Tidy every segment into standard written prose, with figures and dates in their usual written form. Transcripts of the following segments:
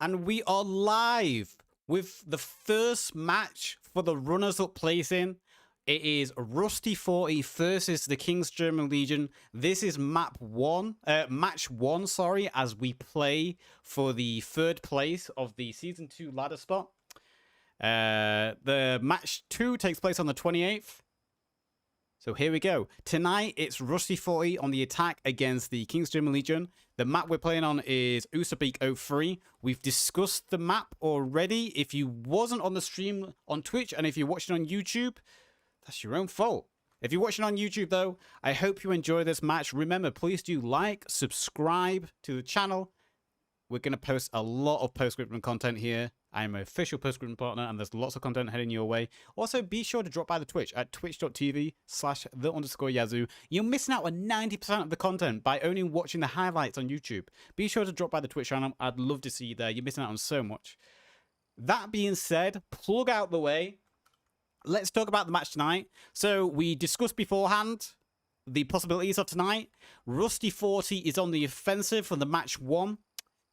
And we are live with the first match for the runners-up placing. It is Rusty 40 versus the King's German Legion. This is match one, sorry, as we play for the third place of the Season 2 ladder spot. The match 2 takes place on the 28th. So here we go. Tonight, it's Rusty 40 on the attack against the King's German Legion. The map we're playing on is Uzbek 03. We've discussed the map already. If you wasn't on the stream on Twitch and if you're watching on YouTube, that's your own fault. If you're watching on YouTube, though, I hope you enjoy this match. Remember, please do like, subscribe to the channel. We're going to post a lot of post-scriptum content here. I'm an official post-scriptum partner, and there's lots of content heading your way. Also, be sure to drop by the Twitch at twitch.tv/the_Yazoo. You're missing out on 90% of the content by only watching the highlights on YouTube. Be sure to drop by the Twitch channel. I'd love to see you there. You're missing out on so much. That being said, plug out the way. Let's talk about the match tonight. So, we discussed beforehand the possibilities of tonight. Rusty 40 is on the offensive for the match 1.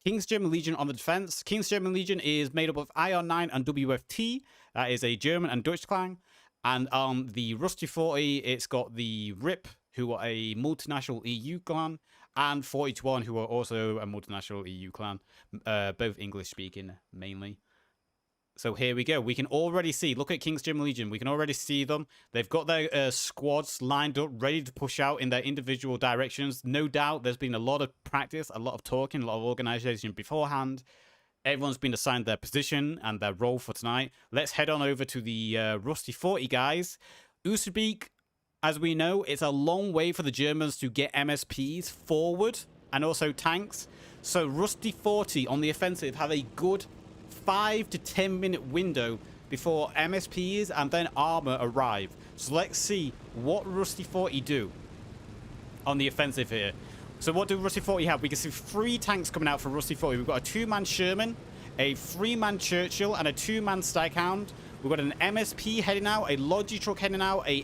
King's German Legion on the defense. King's German Legion is made up of Ion 9 and WFT. That is a German and Dutch clan. And on the Rusty 40, it's got the RIP, who are a multinational EU clan, and 40-1, who are also a multinational EU clan, both English speaking mainly. So here we go. We can already see, look at King's German Legion. We can already see them. They've got their squads lined up, ready to push out in their individual directions. No doubt there's been a lot of practice, a lot of talking, a lot of organization beforehand. Everyone's been assigned their position and their role for tonight. Let's head on over to the Rusty 40 guys. Uzbek, as we know, it's a long way for the Germans to get MSPs forward and also tanks. So Rusty 40 on the offensive have a good 5 to 10 minute window before MSPs and then armor arrive. So let's see what Rusty 40 do on the offensive here. So what do Rusty 40 have? We can see 3 tanks coming out for Rusty 40. We've got a 2-man Sherman, a 3-man Churchill, and a 2-man Staghound. We've got an MSP heading out, a Logi truck heading out, a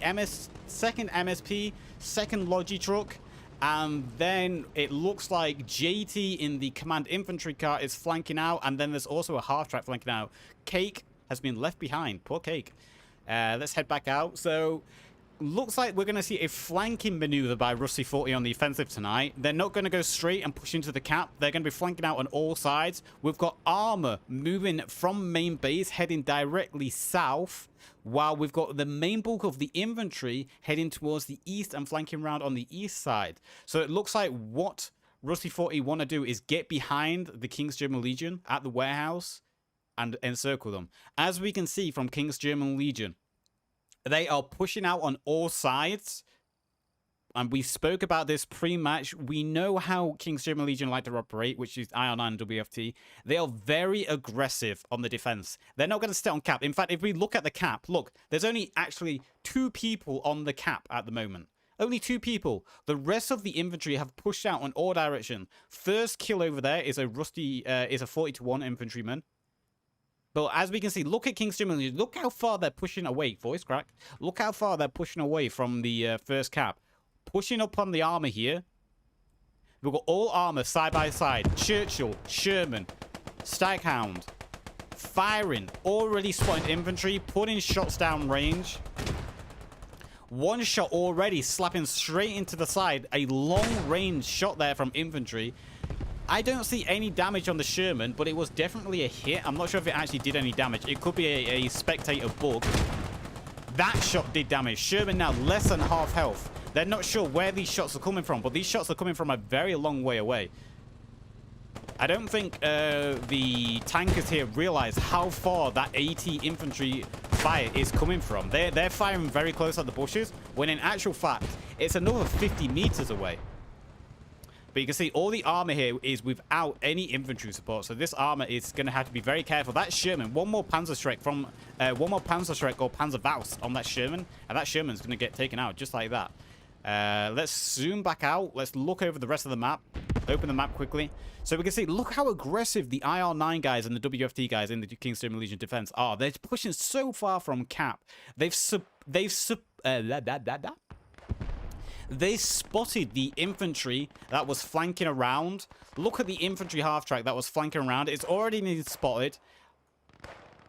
second MSP, second Logi truck. And then it looks like JT in the command infantry car is flanking out. And then there's also a half-track flanking out. Cake has been left behind. Poor Cake. Let's head back out. So, looks like we're going to see a flanking maneuver by Rusty 40 on the offensive tonight. They're not going to go straight and push into the cap. They're going to be flanking out on all sides. We've got armor moving from main base, heading directly south, while we've got the main bulk of the infantry heading towards the east and flanking around on the east side. So it looks like what Rusty 40 want to do is get behind the King's German Legion at the warehouse and encircle them. As we can see from King's German Legion, they are pushing out on all sides. And we spoke about this pre-match. We know how King's German Legion like to operate, which is Ion 9 and WFT. They are very aggressive on the defense. They're not going to sit on cap. In fact, if we look at the cap, look, there's only actually 2 people on the cap at the moment. Only 2 people. The rest of the infantry have pushed out on all directions. First kill over there is a 40-1 infantryman. But as we can see, look at King's German Legion. Look how far they're pushing away. Voice crack. Look how far they're pushing away from the first cap. Pushing up on the armor here. We've got all armor side by side. Churchill, Sherman, Staghound. Firing. Already spotted infantry. Putting shots down range. One shot already slapping straight into the side. A long range shot there from infantry. I don't see any damage on the Sherman, but it was definitely a hit. I'm not sure if it actually did any damage. It could be a spectator bug. That shot did damage. Sherman now less than half health. They're not sure where these shots are coming from, but these shots are coming from a very long way away. I don't think the tankers here realize how far that AT infantry fire is coming from. They're firing very close at the bushes, when in actual fact, it's another 50 meters away. But you can see all the armor here is without any infantry support. So this armor is going to have to be very careful. That Sherman, one more Panzerschreck or Panzerfaust on that Sherman, and that Sherman's going to get taken out just like that. Let's zoom back out. Let's look over the rest of the map. Open the map quickly. So we can see, look how aggressive the IR9 guys and the WFT guys in the King's German Legion defense are. They're pushing so far from cap. They've They spotted the infantry that was flanking around. Look at the infantry half-track that was flanking around. It's already been spotted.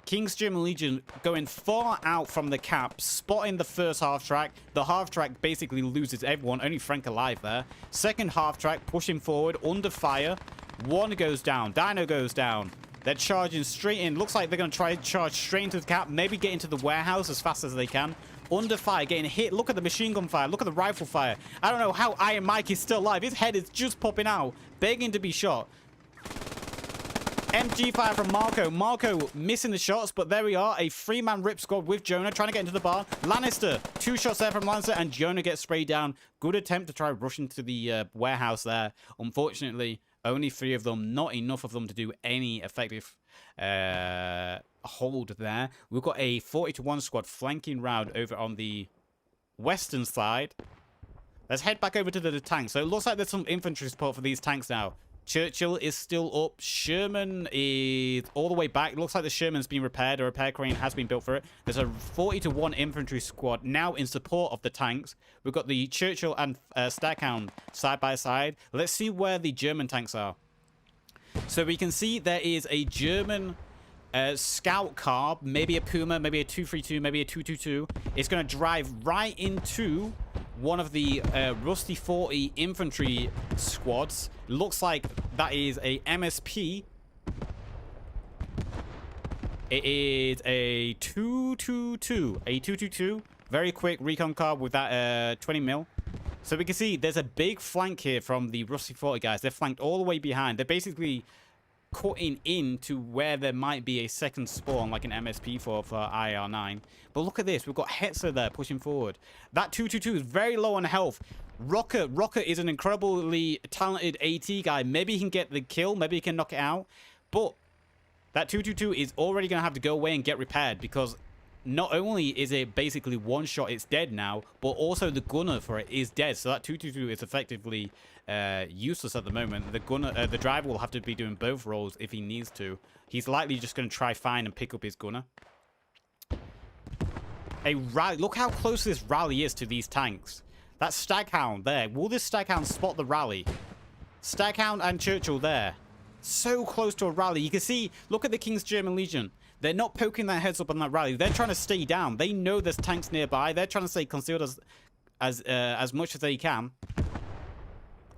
King's German Legion going far out from the cap, spotting the first half-track. The half-track basically loses everyone, only Frank alive there. Second half-track pushing forward, under fire. One goes down, Dino goes down. They're charging straight in. Looks like they're going to try to charge straight into the cap, maybe get into the warehouse as fast as they can. Under fire, getting hit. Look at the machine gun fire. Look at the rifle fire. I don't know how Iron Mike is still alive. His head is just popping out, begging to be shot. MG fire from Marco. Marco missing the shots, but there we are. A 3-man rip squad with Jonah trying to get into the bar. Lannister, 2 shots there from Lannister, and Jonah gets sprayed down. Good attempt to try rush into the warehouse there. Unfortunately, only 3 of them. Not enough of them to do any effective hold there. We've got a 40-1 squad flanking round over on the western side. Let's head back over to the tanks. So it looks like there's some infantry support for these tanks now. Churchill is still up. Sherman is all the way back. It looks like the Sherman's been repaired. A repair crane has been built for it. There's a 40-1 infantry squad now in support of the tanks. We've got the Churchill and Stackhound side by side. Let's see where the German tanks are. So we can see there is a German scout car, maybe a Puma, maybe a 232, maybe a 222. It's going to drive right into one of the Rusty 40 infantry squads. Looks like that is a MSP. It is a 222. A 222. Very quick recon car with that 20 mil. So we can see there's a big flank here from the Rusty 40 guys. They're flanked all the way behind. They're basically cutting into where there might be a second spawn, like an MSP for IR9. But look at this. We've got Hetzer there pushing forward. That 222 is very low on health. Rocker is an incredibly talented AT guy. Maybe he can get the kill. Maybe he can knock it out. But that 222 is already going to have to go away and get repaired, because not only is it basically one shot, it's dead now, but also the gunner for it is dead. So that 222 is effectively useless at the moment. The gunner, the driver will have to be doing both roles if he needs to. He's likely just going to try find and pick up his gunner. A rally. Look how close this rally is to these tanks. That Staghound there. Will this Staghound spot the rally? Staghound and Churchill there. So close to a rally. You can see, look at the King's German Legion. They're not poking their heads up on that rally. They're trying to stay down. They know there's tanks nearby. They're trying to stay concealed as much as they can.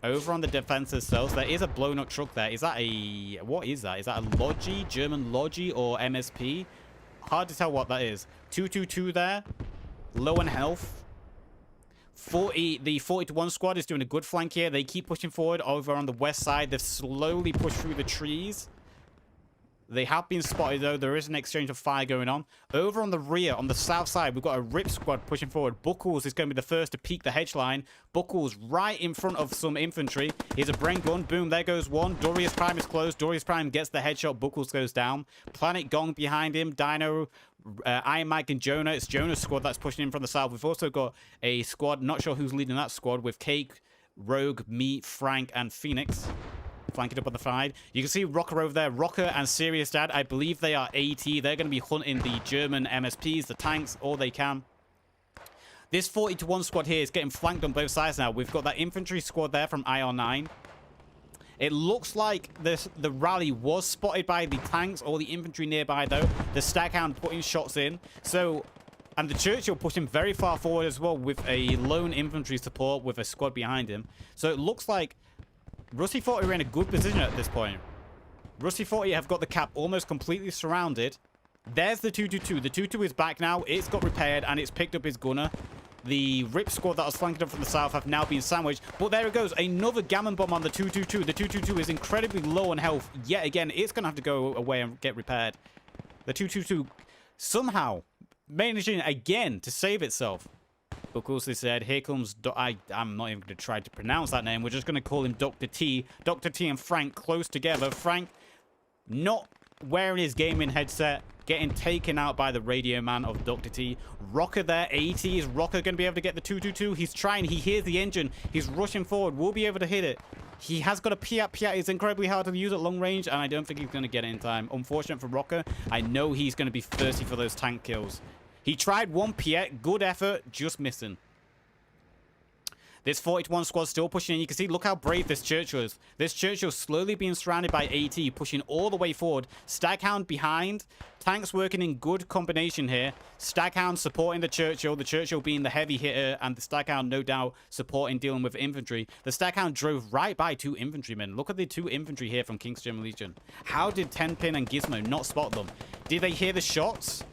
Over on the defensive cells, there is a blown up truck there. Is that a... what is that? Is that a Logi? German Logi or MSP? Hard to tell what that is. 222 there. Low on health. The 40-1 squad is doing a good flank here. They keep pushing forward over on the west side. They've slowly pushed through the trees. They have been spotted, though. There is an exchange of fire going on. Over on the rear, on the south side, we've got a Rip squad pushing forward. Buckles is going to be the first to peek the hedge line. Buckles right in front of some infantry. Here's a Bren gun. Boom, there goes one. Dorius Prime is closed. Dorius Prime gets the headshot. Buckles goes down. Planet Gong behind him. Dino, Iron Mike, and Jonah. It's Jonah's squad that's pushing in from the south. We've also got a squad, not sure who's leading that squad, with Cake, Rogue, me, Frank, and Phoenix. Flanking up on the side. You can see Rocker over there. Rocker and Serious Dad, I believe they are AT. They're going to be hunting the German MSPs, the tanks, all they can. This 40-1 squad here is getting flanked on both sides now. We've got that infantry squad there from IR9. It looks like the rally was spotted by the tanks or the infantry nearby, though. The Staghound putting shots in. So, and the Churchill pushing very far forward as well with a lone infantry support with a squad behind him. So it looks like Rusty 40 are in a good position at this point. Rusty 40 have got the cap almost completely surrounded. There's the 222. The 222 is back now. It's got repaired and it's picked up his gunner. The Rip squad that was flanking up from the south have now been sandwiched. But there it goes. Another gammon bomb on the 222. The 222 is incredibly low on health. Yet again, it's going to have to go away and get repaired. The 222 somehow managing again to save itself. Of course, they said, here comes... I'm not even going to try to pronounce that name. We're just going to call him Dr. T. Dr. T and Frank close together. Frank not wearing his gaming headset, getting taken out by the radio man of Dr. T. Rocker there, 80. Is Rocker going to be able to get the 222? He's trying. He hears the engine. He's rushing forward. We'll be able to hit it. He has got a Piat. Piat is incredibly hard to use at long range, and I don't think he's going to get it in time. Unfortunate for Rocker. I know he's going to be thirsty for those tank kills. He tried one Piet, good effort, just missing. This 40-1 squad still pushing in. You can see, look how brave this Churchill is. This Churchill slowly being surrounded by AT, pushing all the way forward. Staghound behind. Tanks working in good combination here. Staghound supporting the Churchill being the heavy hitter, and the Staghound no doubt supporting, dealing with infantry. The Staghound drove right by 2 infantrymen. Look at the 2 infantry here from King's German Legion. How did Tenpin and Gizmo not spot them? Did they hear the shots?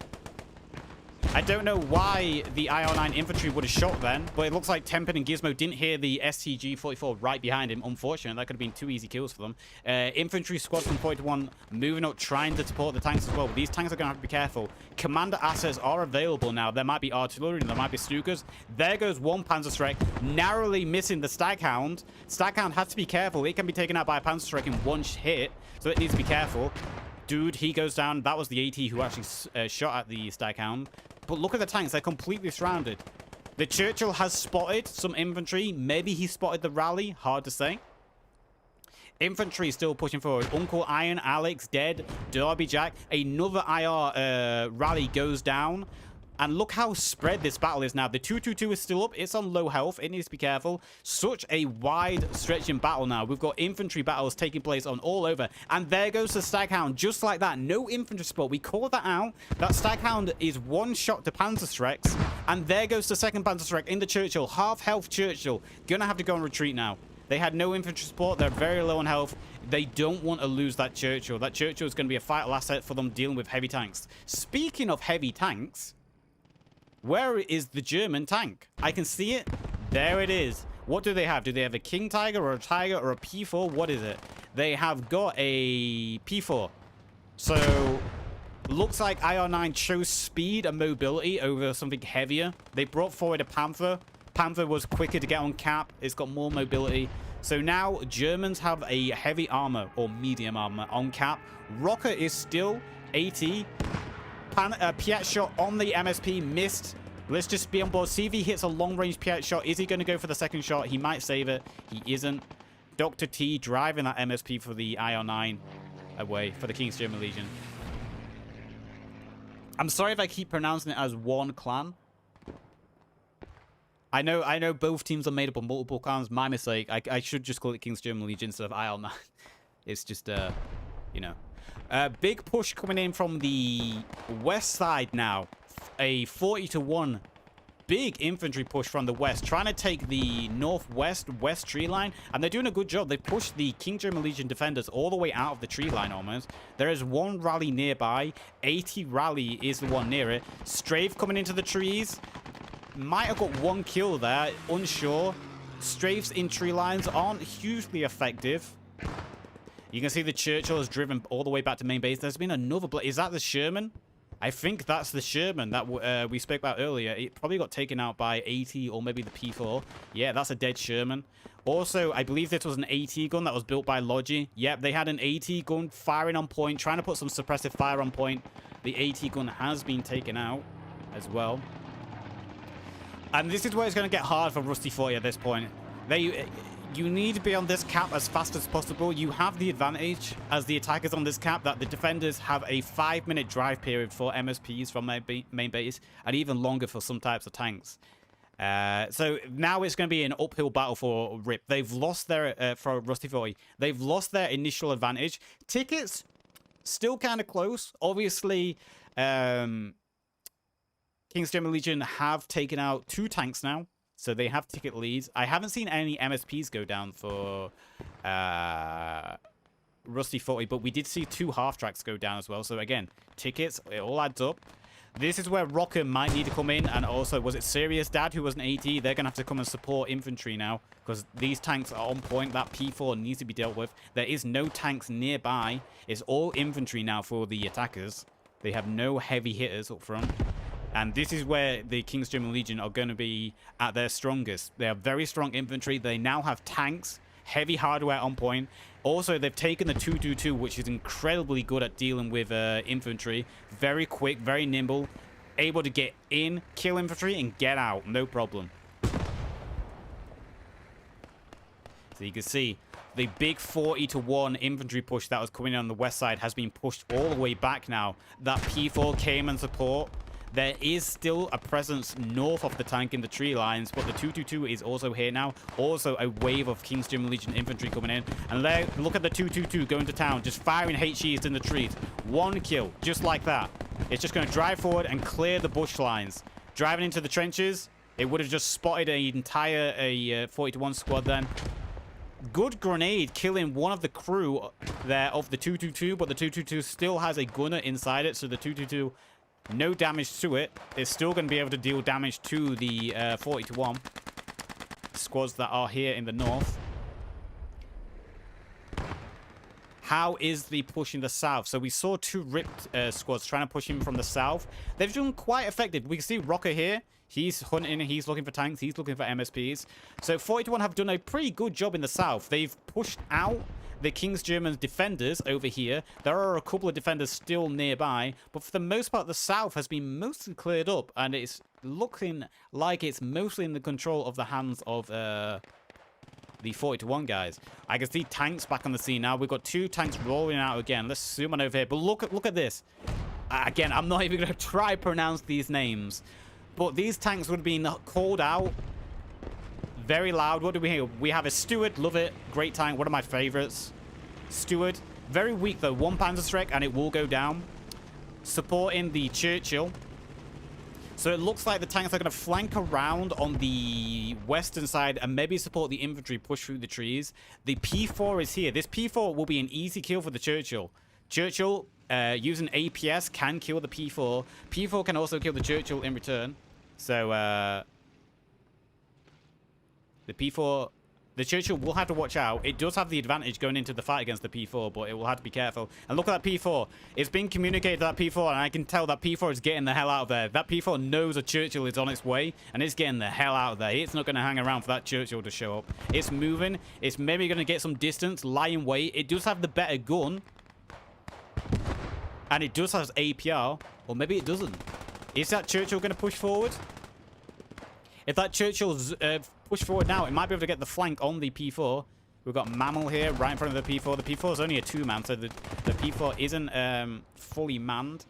I don't know why the IR9 infantry would have shot then, but it looks like Tenpin and Gizmo didn't hear the STG-44 right behind him. Unfortunately, that could have been 2 easy kills for them. Infantry squad from 41 moving up, trying to support the tanks as well. But these tanks are going to have to be careful. Commander assets are available now. There might be artillery, there might be Stukas. There goes 1 Panzerschreck, narrowly missing the Staghound. Staghound has to be careful. It can be taken out by a Panzerschreck in 1 hit, so it needs to be careful. Dude, he goes down. That was the AT who actually shot at the Staghound. But look at the tanks. They're completely surrounded. The Churchill has spotted some infantry. Maybe he spotted the rally. Hard to say. Infantry still pushing forward. Uncle Iron, Alex, dead. Derby Jack. Another IR rally goes down. And look how spread this battle is now. The 222 is still up. It's on low health. It needs to be careful. Such a wide stretching battle now. We've got infantry battles taking place on all over. And there goes the Staghound. Just like that. No infantry support. We called that out. That Staghound is 1 shot to Panzerschrecks. And there goes the 2nd Panzerschreck in the Churchill. Half health Churchill. Gonna have to go on retreat now. They had no infantry support. They're very low on health. They don't want to lose that Churchill. That Churchill is going to be a vital asset for them dealing with heavy tanks. Speaking of heavy tanks... where is the German tank? I can see it. There it is. What do they have? Do they have a King Tiger or a Tiger or a P4? What is it? They have got a P4. So, looks like IR9 chose speed and mobility over something heavier. They brought forward a Panther. Panther was quicker to get on cap. It's got more mobility. So now Germans have a heavy armor or medium armor on cap. Rocker is still AT. Piat shot on the MSP, missed. Let's just be on board. See if he hits a long-range Piat shot. Is he going to go for the 2nd shot? He might save it. He isn't. Dr. T driving that MSP for the IR9 away for the King's German Legion. I'm sorry if I keep pronouncing it as one clan. I know both teams are made up of multiple clans. My mistake. I should just call it King's German Legion instead of IR9. It's just, you know. Big push coming in from the west side now. A 40-1 big infantry push from the west, trying to take the west tree line, and they're doing a good job. They pushed the King German Legion defenders all the way out of the tree line almost. There is 1 rally nearby. 80 rally is the one near it. Strafe coming into the trees. Might have got 1 kill there. Unsure. Strafes in tree lines aren't hugely effective. You can see the Churchill is driven all the way back to main base. There's been another... Is that the Sherman? I think that's the Sherman that we spoke about earlier. It probably got taken out by AT or maybe the P4. Yeah, that's a dead Sherman. Also, I believe this was an AT gun that was built by Logi. Yep, they had an AT gun firing on point, trying to put some suppressive fire on point. The AT gun has been taken out as well. And this is where it's going to get hard for Rusty 40 at this point. You need to be on this cap as fast as possible. You have the advantage as the attackers on this cap that the defenders have a 5-minute drive period for MSPs from their main base, and even longer for some types of tanks. So now it's going to be an uphill battle for RIP. They've lost their, for Rusty 40, they've lost their initial advantage. Tickets, still kind of close. Obviously, King's German Legion have taken out 2 tanks now. So they have ticket leads. I haven't seen any MSPs go down for Rusty 40, but we did see 2 half-tracks go down as well. So again, tickets, it all adds up. This is where Rocker might need to come in. And also, was it Serious Dad who was an AT? They're going to have to come and support infantry now, because these tanks are on point. That P4 needs to be dealt with. There is no tanks nearby. It's all infantry now for the attackers. They have no heavy hitters up front. And this is where the King's German Legion are going to be at their strongest. They have very strong infantry. They now have tanks, heavy hardware on point. Also, they've taken the 222, which is incredibly good at dealing with infantry. Very quick, very nimble. Able to get in, kill infantry, and get out. No problem. So you can see the big 40-1 infantry push that was coming in on the west side has been pushed all the way back now. That P4 came and support. There is still a presence north of the tank in the tree lines, but the 222 is also here now. Also a wave of King's German Legion infantry coming in. And look at the 222 going to town, just firing HEs in the trees. One kill, just like that. It's just going to drive forward and clear the bush lines. Driving into the trenches, it would have just spotted an entire 41 squad then. Good grenade killing one of the crew there of the 222, but the 222 still has a gunner inside it, so the 222... no damage to it. It's still going to be able to deal damage to the 41 squads that are here in the north. How is the push in the south? So we saw two ripped squads trying to push him from the south. They've done quite effective. We can see Rocker here. He's hunting. He's looking for tanks. He's looking for MSPs. So 41 have done a pretty good job in the south. They've pushed out the King's German defenders over here. There are a couple of defenders still nearby, but for the most part, the south has been mostly cleared up, and it's looking like it's mostly in the control of the hands of the 40-1 guys. I can see tanks back on the scene now. We've got two tanks rolling out again. Let's zoom on over here. But look at this. Again, I'm not even going to try to pronounce these names, but these tanks would have been called out very loud. What do we hear? We have a Steward. Love it. Great tank. One of my favorites. Steward. Very weak, though. One Panzerschreck, and it will go down. Supporting the Churchill. So it looks like the tanks are going to flank around on the western side and maybe support the infantry push through the trees. The P4 is here. This P4 will be an easy kill for the Churchill. Churchill, using APS, can kill the P4. P4 can also kill the Churchill in return. So, the P4... the Churchill will have to watch out. It does have the advantage going into the fight against the P4, but it will have to be careful. And look at that P4. It's been communicated to that P4, and I can tell that P4 is getting the hell out of there. That P4 knows a Churchill is on its way, and it's getting the hell out of there. It's not going to hang around for that Churchill to show up. It's moving. It's maybe going to get some distance, lie in wait. It does have the better gun, and it does have APR, or maybe it doesn't. Is that Churchill going to push forward? If that Churchill's push forward now, it might be able to get the flank on the P4. We've got Mammal here right in front of the P4. The P4 is only a 2-man, so the P4 isn't fully manned.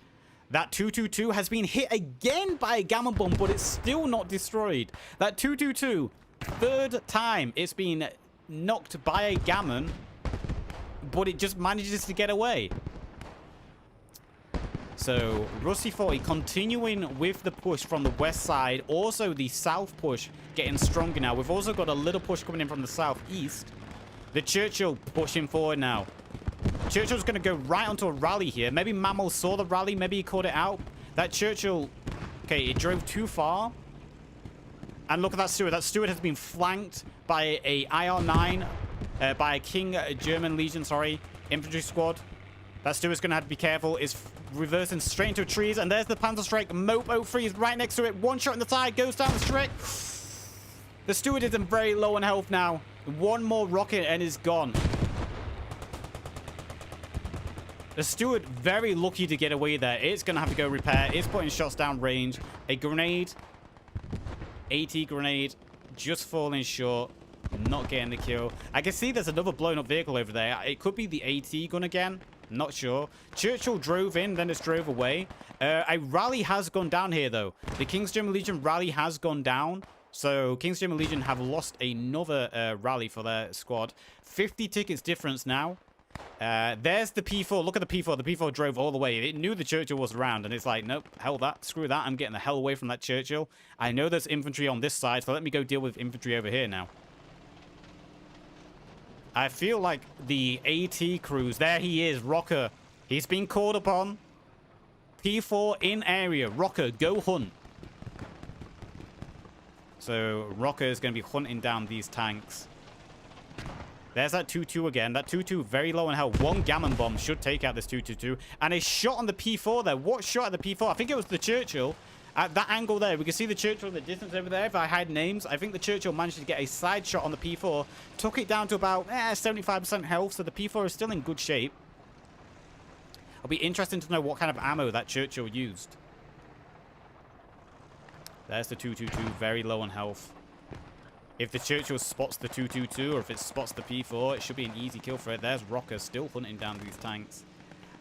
That 222 has been hit again by a Gammon bomb, but it's still not destroyed. That 222, third time it's been knocked by a Gammon, but it just manages to get away. So, Rusty 40 continuing with the push from the west side. Also, the south push getting stronger now. We've also got a little push coming in from the southeast. The Churchill pushing forward now. Churchill's going to go right onto a rally here. Maybe Mammal saw the rally. Maybe he caught it out. That Churchill... okay, it drove too far. And look at that Steward. That Steward has been flanked by a IR-9. By a King German Legion, sorry. Infantry squad. That Steward's going to have to be careful. It's reversing straight into trees. And there's the Panzerschreck. Mopo freeze right next to it. One shot in the side. Goes down the Schreck. The Steward is in very low on health now. One more rocket and is gone. The Steward very lucky to get away there. It's going to have to go repair. It's putting shots down range. A grenade. AT grenade. Just falling short. Not getting the kill. I can see there's another blown up vehicle over there. It could be the AT gun again. Not sure. Churchill drove in, then just drove away. A rally has gone down here, though. The King's German Legion rally has gone down. So, King's German Legion have lost another rally for their squad. 50 tickets difference now. There's the P4. Look at the P4. The P4 drove all the way. It knew the Churchill was around, and it's like, nope, hell that. Screw that. I'm getting the hell away from that Churchill. I know there's infantry on this side, so let me go deal with infantry over here now. I feel like the AT crews... there he is, Rocker. He's been called upon. P4 in area. Rocker, go hunt. So, Rocker is going to be hunting down these tanks. There's that 2-2 again. That 2-2 very low on health. One Gammon bomb should take out this 2-2-2. And a shot on the P4 there. What shot at the P4? I think it was the Churchill. At that angle there, we can see the Churchill in the distance over there. If I hide names, I think the Churchill managed to get a side shot on the P4. Took it down to about 75% health, so the P4 is still in good shape. It'll be interesting to know what kind of ammo that Churchill used. There's the 2-2-2, very low on health. If the Churchill spots the 2-2-2, or if it spots the P4, it should be an easy kill for it. There's Rocker still hunting down these tanks.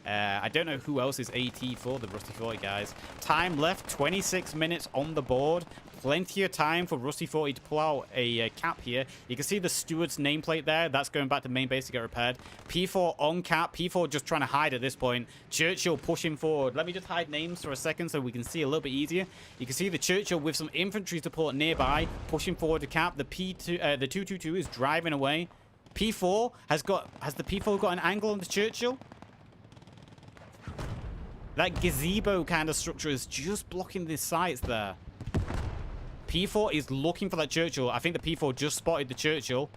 I don't know who else is AT for the Rusty 40 guys. Time left, 26 minutes on the board. Plenty of time for Rusty 40 to pull out a cap here. You can see the steward's nameplate there. That's going back to main base to get repaired. P4 on cap. P4 just trying to hide at this point. Churchill pushing forward. Let me just hide names for a second so we can see a little bit easier. You can see the Churchill with some infantry support nearby, pushing forward to cap. The P2, the 222 is driving away. P4 has the P4 got an angle on the Churchill? That gazebo kind of structure is just blocking the sights there. P4 is looking for that Churchill. I think the P4 just spotted the Churchill.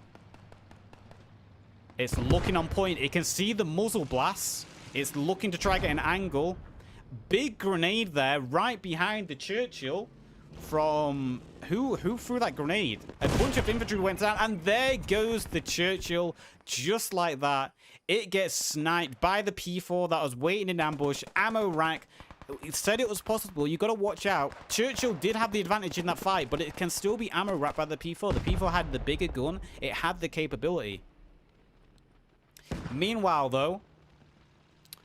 It's looking on point. It can see the muzzle blasts. It's looking to try get an angle. Big grenade there right behind the Churchill from... Who threw that grenade? A bunch of infantry went down, and there goes the Churchill. Just like that. It gets sniped by the P4 that was waiting in ambush. Ammo rack. It said it was possible. You got to watch out. Churchill did have the advantage in that fight, but it can still be ammo wrapped by the P4. The P4 had the bigger gun. It had the capability. Meanwhile, though,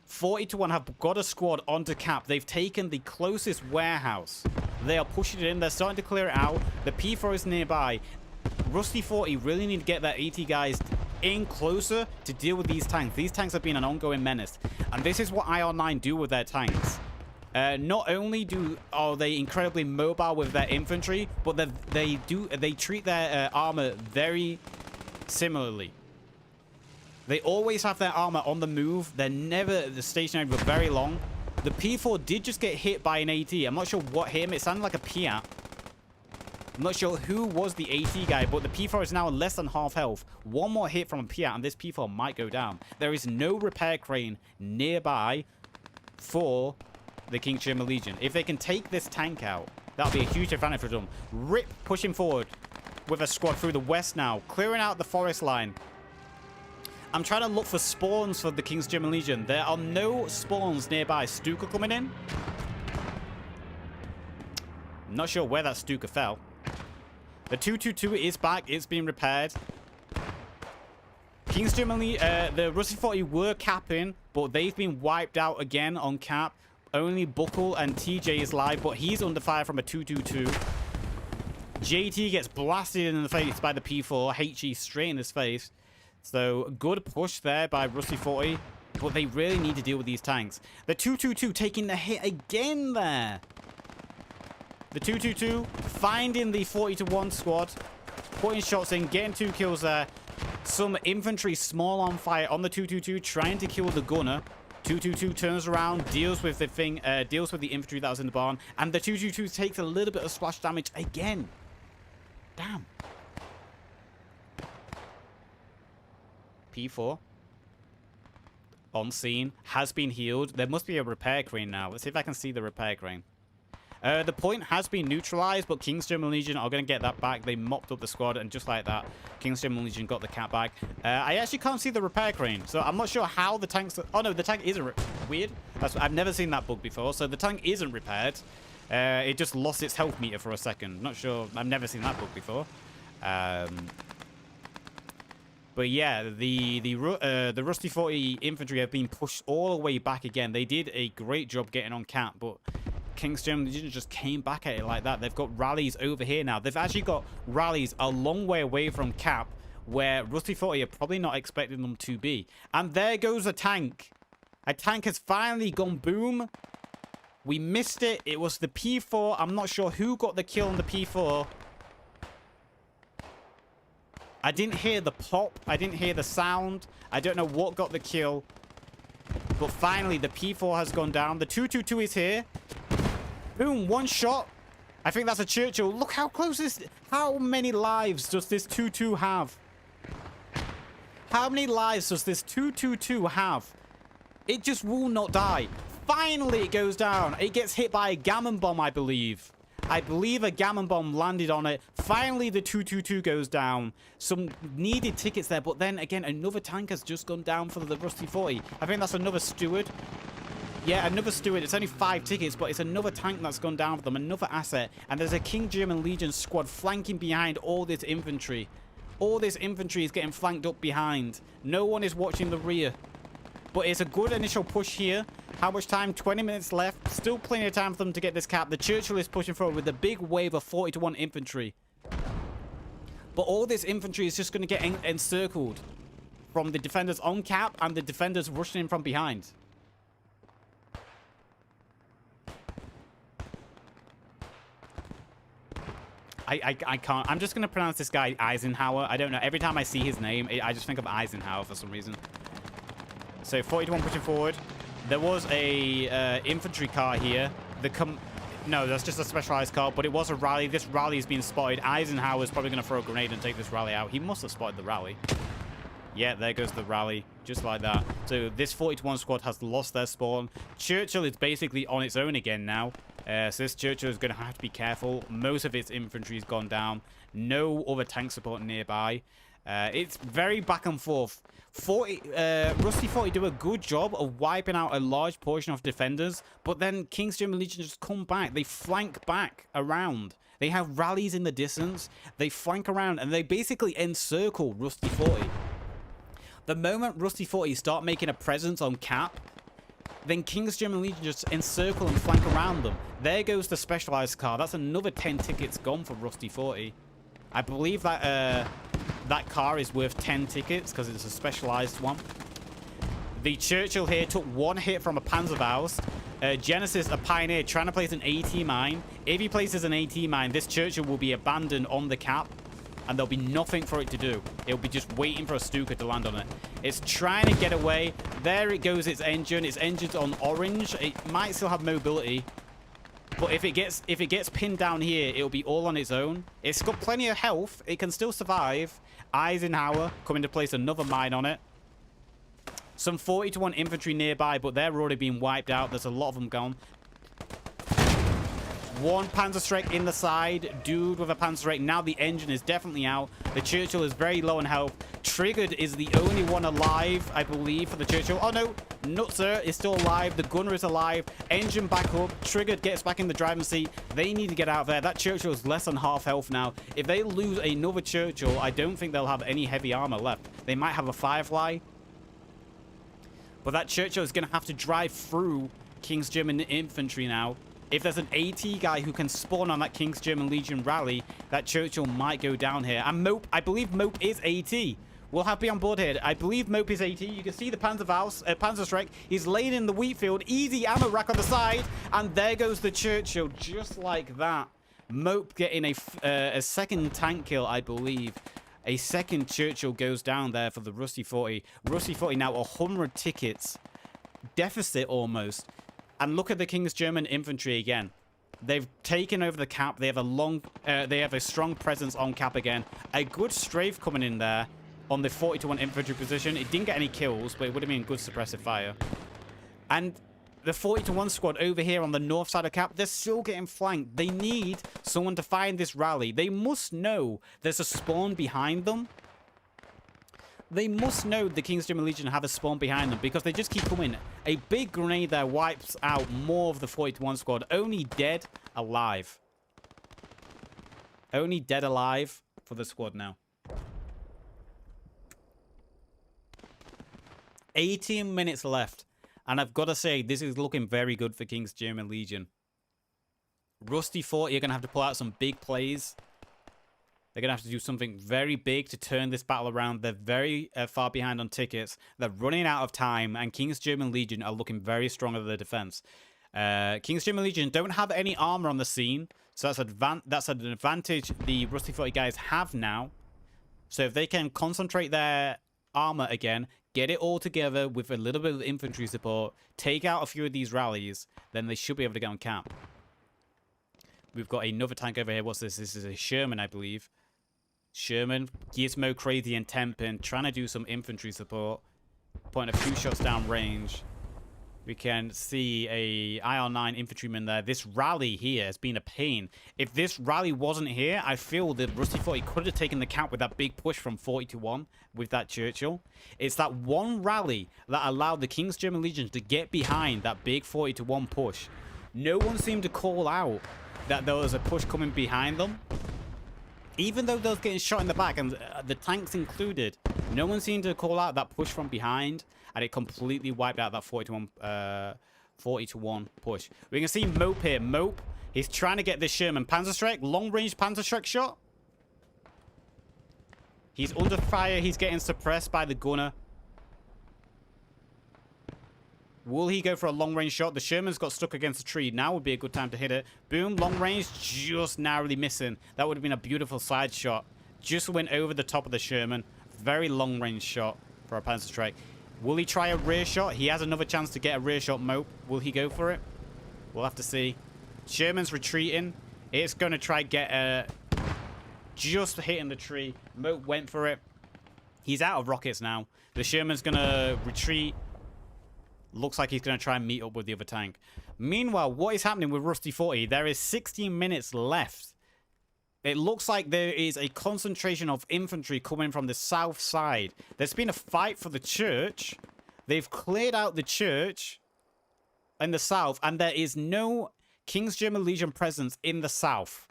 40-1 have got a squad onto cap. They've taken the closest warehouse. They are pushing it in. They're starting to clear it out. The P4 is nearby. Rusty 40 really need to get their AT guys in closer to deal with these tanks. These tanks have been an ongoing menace. And this is what IR9 do with their tanks. Not only are they incredibly mobile with their infantry, but they treat their armor very similarly. They always have their armor on the move. They're never stationary for very long. The P4 did just get hit by an AT. I'm not sure what hit him. It sounded like a Piat. I'm not sure who was the AT guy, but the P4 is now less than half health. One more hit from a Piat, and this P4 might go down. There is no repair crane nearby for the King's German Legion. If they can take this tank out, that'll be a huge advantage for them. Rip pushing forward with a squad through the west now, clearing out the forest line. I'm trying to look for spawns for the King's German Legion. There are no spawns nearby. Stuka coming in. I'm not sure where that Stuka fell. The 222 is back. It's being repaired. King's German Legion, the Rusty 40 were capping, but they've been wiped out again on cap. Only Buckle and TJ is live, but he's under fire from a 222. JT gets blasted in the face by the P4. HE straight in his face. So, good push there by Rusty 40. But they really need to deal with these tanks. The 222 taking the hit again there. The 222 finding the 40-1 squad. Putting shots in, getting 2 kills there. Some infantry small on fire on the 222, trying to kill the gunner. 222 turns around, deals with the infantry that was in the barn. And the 222 takes a little bit of splash damage again. Damn. P4 on scene, has been healed. There must be a repair crane now. Let's see if I can see the repair crane. The point has been neutralized, but King's German Legion are going to get that back. They mopped up the squad, and just like that, King's German Legion got the cat back. I actually can't see the repair crane, so I'm not sure how the tanks... Oh, no, the tank isn't... Weird. I've never seen that bug before, so the tank isn't repaired. It just lost its health meter for a second. Not sure. I've never seen that bug before. But yeah, the Rusty 40 infantry have been pushed all the way back again. They did a great job getting on cap, but King's German Legion just came back at it like that. They've got rallies over here now. They've actually got rallies a long way away from cap, where Rusty 40 are probably not expecting them to be. And there goes a tank. A tank has finally gone boom. We missed it. It was the P4. I'm not sure who got the kill on the P4. I didn't hear the pop. I didn't hear the sound. I don't know what got the kill. But finally, the P4 has gone down. The 222 is here. Boom, one shot. I think that's a Churchill. Look how close this... How many lives does this 222 have? How many lives does this 222 have? It just will not die. Finally, it goes down. It gets hit by a gammon bomb, I believe. I believe a gammon bomb landed on it. Finally, the 222 goes down. Some needed tickets there, but then again, another tank has just gone down for the Rusty 40. I think that's another steward. Yeah, another steward. It's only 5 tickets, but it's another tank that's gone down for them. Another asset. And there's a King German Legion squad flanking behind all this infantry. All this infantry is getting flanked up behind. No one is watching the rear. But it's a good initial push here. How much time? 20 minutes left. Still plenty of time for them to get this cap. The Churchill is pushing forward with a big wave of 40-1 infantry. But all this infantry is just going to get encircled from the defenders on cap and the defenders rushing in from behind. I can't. I'm just going to pronounce this guy Eisenhower. I don't know. Every time I see his name, I just think of Eisenhower for some reason. So 40-1 pushing forward. There was a infantry car here. No, that's just a specialized car, but it was a rally. This rally has been spotted. Eisenhower's probably going to throw a grenade and take this rally out. He must have spotted the rally. Yeah, there goes the rally, just like that. So this 40-1 squad has lost their spawn. Churchill is basically on its own again now. So this Churchill is going to have to be careful. Most of its infantry has gone down. No other tank support nearby. It's very back and forth. Rusty 40 do a good job of wiping out a large portion of defenders, but then King's German Legion just come back. They flank back around. They have rallies in the distance. They flank around, and they basically encircle Rusty 40. The moment Rusty 40 start making a presence on cap, then King's German Legion just encircle and flank around them. There goes the specialized car. That's another 10 tickets gone for Rusty 40. I believe that that car is worth 10 tickets because it's a specialized one. The Churchill here took one hit from a Panzerfaust. Genesis, a Pioneer, trying to place an AT mine. If he places an AT mine, this Churchill will be abandoned on the cap, and there'll be nothing for it to do. It'll be just waiting for a Stuka to land on it. It's trying to get away. There it goes, its engine. Its engine's on orange. It might still have mobility, but if it gets pinned down here, it'll be all on its own. It's got plenty of health. It can still survive. Eisenhower coming to place another mine on it. Some 40-1 infantry nearby, but they're already being wiped out. There's a lot of them gone. One Panzerstrike in the side. Dude with a Panzerstrike. Now the engine is definitely out. The Churchill is very low in health. Triggered is the only one alive, I believe, for the Churchill. Oh, no. Nutzer is still alive. The gunner is alive. Engine back up. Triggered gets back in the driving seat. They need to get out of there. That Churchill is less than half health now. If they lose another Churchill, I don't think they'll have any heavy armor left. They might have a Firefly. But that Churchill is going to have to drive through King's German infantry now. If there's an AT guy who can spawn on that King's German Legion rally, that Churchill might go down here. And Mope, I believe Mope is AT. We'll have to be on board here. I believe Mope is AT. You can see the Panzerstrike. He's laying in the wheat field. Easy ammo rack on the side. And there goes the Churchill, just like that. Mope getting a second tank kill, I believe. A second Churchill goes down there for the Rusty 40. Rusty 40 now 100 tickets. Deficit almost. And look at the King's German infantry again. They've taken over the cap. They have a strong presence on cap again. A good strafe coming in there on the 40-1 infantry position. It didn't get any kills, but it would have been good suppressive fire. And the 40-1 squad over here on the north side of cap, they're still getting flanked. They need someone to find this rally. They must know there's a spawn behind them. They must know the King's German Legion have a spawn behind them because they just keep coming. A big grenade there wipes out more of the 40-1 squad. Only dead alive. Only dead alive for the squad now. 18 minutes left. And I've got to say, this is looking very good for King's German Legion. Rusty 40 are going to have to pull out some big plays. They're going to have to do something very big to turn this battle around. They're very far behind on tickets. They're running out of time. And King's German Legion are looking very strong at the defense. King's German Legion don't have any armor on the scene. So that's an advantage the Rusty 40 guys have now. So if they can concentrate their armor again, get it all together with a little bit of infantry support, take out a few of these rallies, then they should be able to get on cap. We've got another tank over here. What's this? This is a Sherman, I believe. Sherman, Gizmo, Crazy, and Tempin trying to do some infantry support. Putting a few shots down range. We can see a IR-9 infantryman there. This rally here has been a pain. If this rally wasn't here, I feel that Rusty 40 could have taken the count with that big push from 40-1 with that Churchill. It's that one rally that allowed the King's German Legion to get behind that big 40-1 push. No one seemed to call out that there was a push coming behind them. Even though those getting shot in the back, and the tanks included, no one seemed to call out that push from behind, and it completely wiped out that 40 to 1 push. We can see Mope here. Mope, he's trying to get this Sherman. Panzerschreck, long-range Panzerschreck shot. He's under fire. He's getting suppressed by the gunner. Will he go for a long-range shot? The Sherman's got stuck against a tree. Now would be a good time to hit it. Boom, long-range, just narrowly missing. That would have been a beautiful side shot. Just went over the top of the Sherman. Very long-range shot for a Panzerschreck. Will he try a rear shot? He has another chance to get a rear shot. Mope, will he go for it? We'll have to see. Sherman's retreating. It's going to try get just hitting the tree. Mope went for it. He's out of rockets now. The Sherman's going to retreat. Looks like he's going to try and meet up with the other tank. Meanwhile, what is happening with Rusty 40? There is 16 minutes left. It looks like there is a concentration of infantry coming from the south side. There's been a fight for the church. They've cleared out the church in the south, and there is no King's German Legion presence in the south.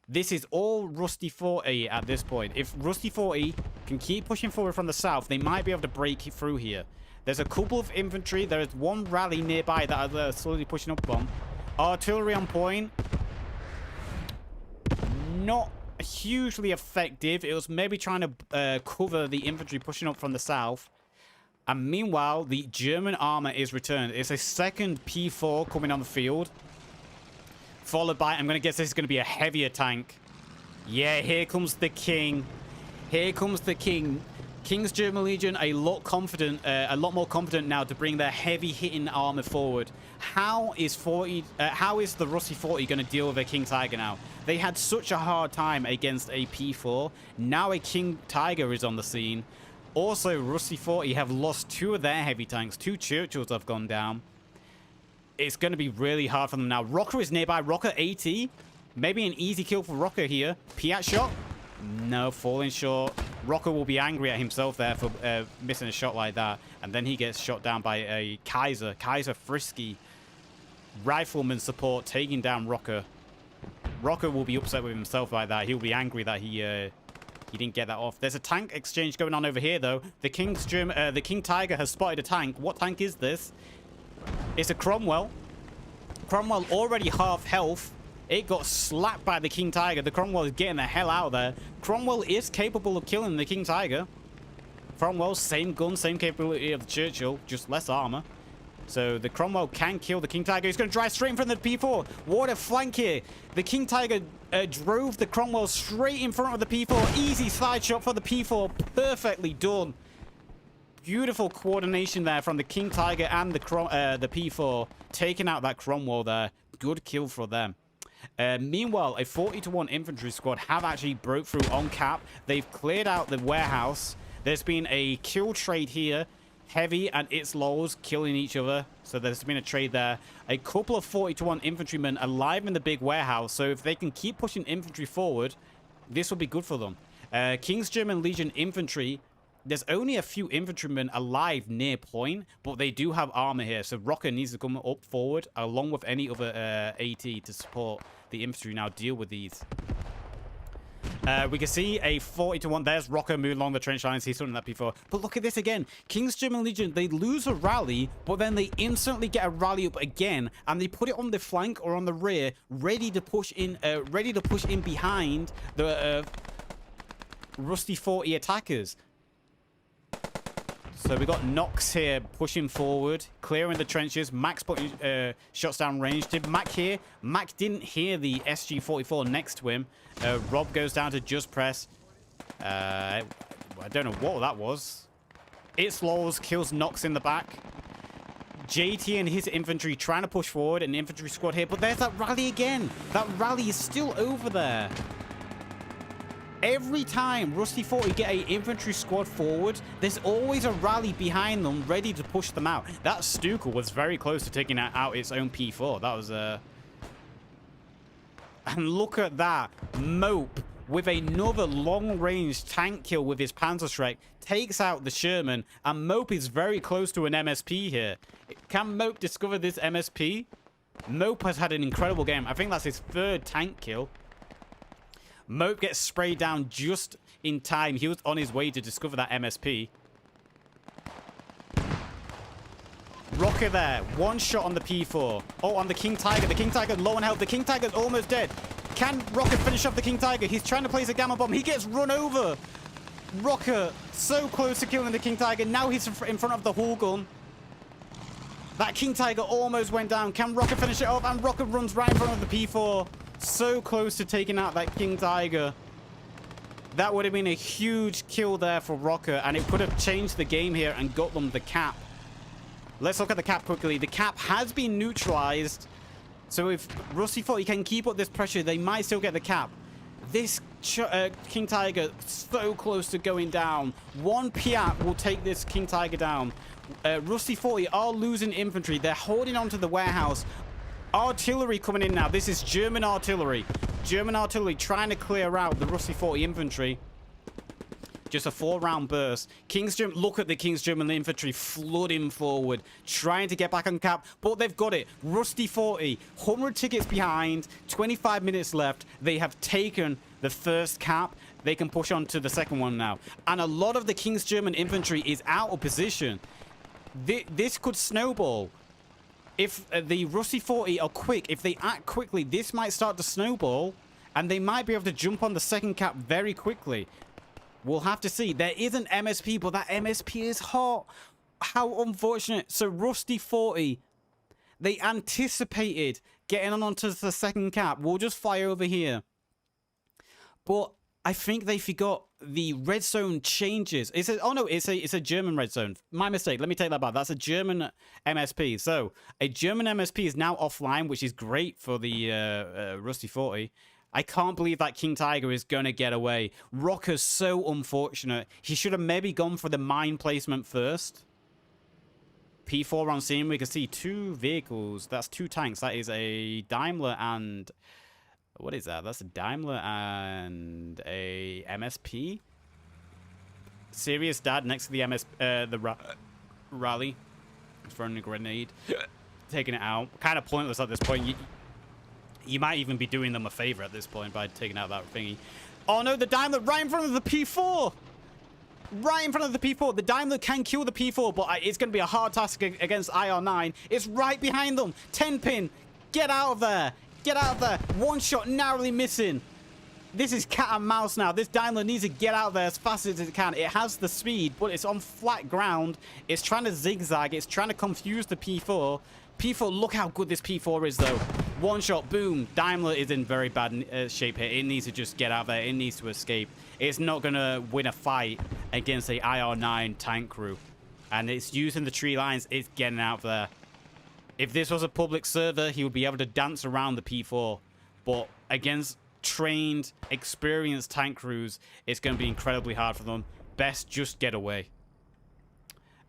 This is all Rusty 40 at this point. If Rusty 40 can keep pushing forward from the south, they might be able to break through here. There's a couple of infantry. There is one rally nearby that are slowly pushing up on. Artillery on point. Not hugely effective. It was maybe trying to cover the infantry pushing up from the south. And meanwhile, the German armor is returned. It's a second P4 coming on the field. Followed by, I'm going to guess this is going to be a heavier tank. Yeah, here comes the king. Here comes the king. King's German Legion a lot more confident now to bring their heavy hitting armor forward. How is the Rusty 40 going to deal with a King Tiger now? They had such a hard time against a P4. Now a King Tiger is on the scene. Also, Rusty 40 have lost 2 of their heavy tanks. 2 Churchills have gone down. It's going to be really hard for them now. Rocker is nearby. Rocker 80. Maybe an easy kill for Rocker here. Piat shot. No, falling short. Rocker will be angry at himself there for missing a shot like that. And then he gets shot down by a Kaiser. Kaiser Frisky. Rifleman support taking down Rocker. Rocker will be upset with himself like that. He'll be angry that he didn't get that off. There's a tank exchange going on over here, though. The King Tiger has spotted a tank. What tank is this? It's a Cromwell. Cromwell already half health. It got slapped by the King Tiger. The Cromwell is getting the hell out of there. Cromwell is capable of killing the King Tiger. Cromwell, same gun, same capability of the Churchill, just less armor. So the Cromwell can kill the King Tiger. He's going to drive straight in front of the P4. What a flank here. The King Tiger drove the Cromwell straight in front of the P4. Easy side shot for the P4. Perfectly done. Beautiful coordination there from the King Tiger and the P4. Taking out that Cromwell there. Good kill for them. Meanwhile, a 40 to 1 infantry squad have actually broke through on cap. They've cleared out the warehouse. There's been a kill trade here. Heavy and its lows killing each other. So there's been a trade there. A couple of 40 to 1 infantrymen alive in the big warehouse. So if they can keep pushing infantry forward, this will be good for them. King's German Legion infantry. There's only a few infantrymen alive near point, but they do have armor here. So Rocker needs to come up forward along with any other AT to support the infantry now deal with these. We can see a 40 to 1. There's Rocker moving along the trench lines. He's done that before. But look at this again. King's German Legion, they lose a rally, but then they instantly get a rally up again, and they put it on the flank or on the rear, ready to push in behind the Rusty 40 attackers. So we got Knox here pushing forward, clearing the trenches. Max putting shots down range. Did Mac hear? Mac didn't hear the SG-44 next to him. Rob goes down to just press. I don't know what that was. It's Laws kills Knox in the back. JT and his infantry trying to push forward. An infantry squad here. But there's that rally again. That rally is still over there. Every time Rusty 40 get an infantry squad forward, there's always a rally behind them ready to push them out. That Stuka was very close to taking out its own P4. That was And look at that. Mope with another long-range tank kill with his Panzerschreck takes out the Sherman, and Mope is very close to an MSP here. Can Mope discover this MSP? Mope has had an incredible game. I think that's his 3rd tank kill. Mope gets sprayed down just in time. He was on his way to discover that MSP. Rocker there. One shot on the P4. Oh, on the King Tiger. The King Tiger low on health. The King Tiger's almost dead. Can Rocker finish off the King Tiger? He's trying to place a Gamma Bomb. He gets run over. Rocker so close to killing the King Tiger. Now he's in front of the Hull Gun. That King Tiger almost went down. Can Rocker finish it off? And Rocker runs right in front of the P4. So close to taking out that King Tiger. That would have been a huge kill there for Rocker. And it could have changed the game here and got them the cap. Let's look at the cap quickly. The cap has been neutralized. So if Rusty 40 can keep up this pressure, they might still get the cap. This King Tiger so close to going down. One Piat will take this King Tiger down. Rusty 40 are losing infantry. They're holding on to the warehouse. Artillery coming in now. This is German artillery. German artillery trying to clear out the Rusty 40 infantry. Just a 4-round burst. King's German, look at the King's German infantry flooding forward, trying to get back on cap, but they've got it. Rusty 40, 100 tickets behind, 25 minutes left. They have taken the first cap. They can push on to the second one now. And a lot of the King's German infantry is out of position. This could snowball. If the Rusty 40 are quick, if they act quickly, this might start to snowball, and they might be able to jump on the second cap very quickly. We'll have to see. There is an MSP, but that MSP is hot. How unfortunate. So Rusty 40, they anticipated getting on onto the second cap. We'll just fly over here. But I think they forgot the red zone changes. It's a German red zone. My mistake. Let me take that back. That's a German MSP. So a German MSP is now offline, which is great for the Rusty 40. I can't believe that King Tiger is going to get away. Rocker's so unfortunate. He should have maybe gone for the mine placement first. P4 on scene. We can see 2 vehicles. That's 2 tanks. That is a Daimler and... What is that? That's a Daimler and a MSP. Serious Dad next to the rally. Throwing a grenade. Taking it out. Kind of pointless at this point. You might even be doing them a favor at this point by taking out that thingy. Oh no, the Daimler right in front of the P4. Right in front of the P4. The Daimler can kill the P4, but it's going to be a hard task against IR9. It's right behind them. 10 pin. Get out of there. Get out of there. One shot narrowly missing. This is cat and mouse now. This Daimler needs to get out there as fast as it can. It has the speed, but it's on flat ground. It's trying to zigzag. It's trying to confuse the P4. P4, look how good this P4 is, though. One shot, boom. Daimler is in very bad shape here. It needs to just get out there. It needs to escape. It's not going to win a fight against a IR9 tank crew. And it's using the tree lines. It's getting out there. If this was a public server, he would be able to dance around the P4. But against trained, experienced tank crews, it's going to be incredibly hard for them. Best just get away.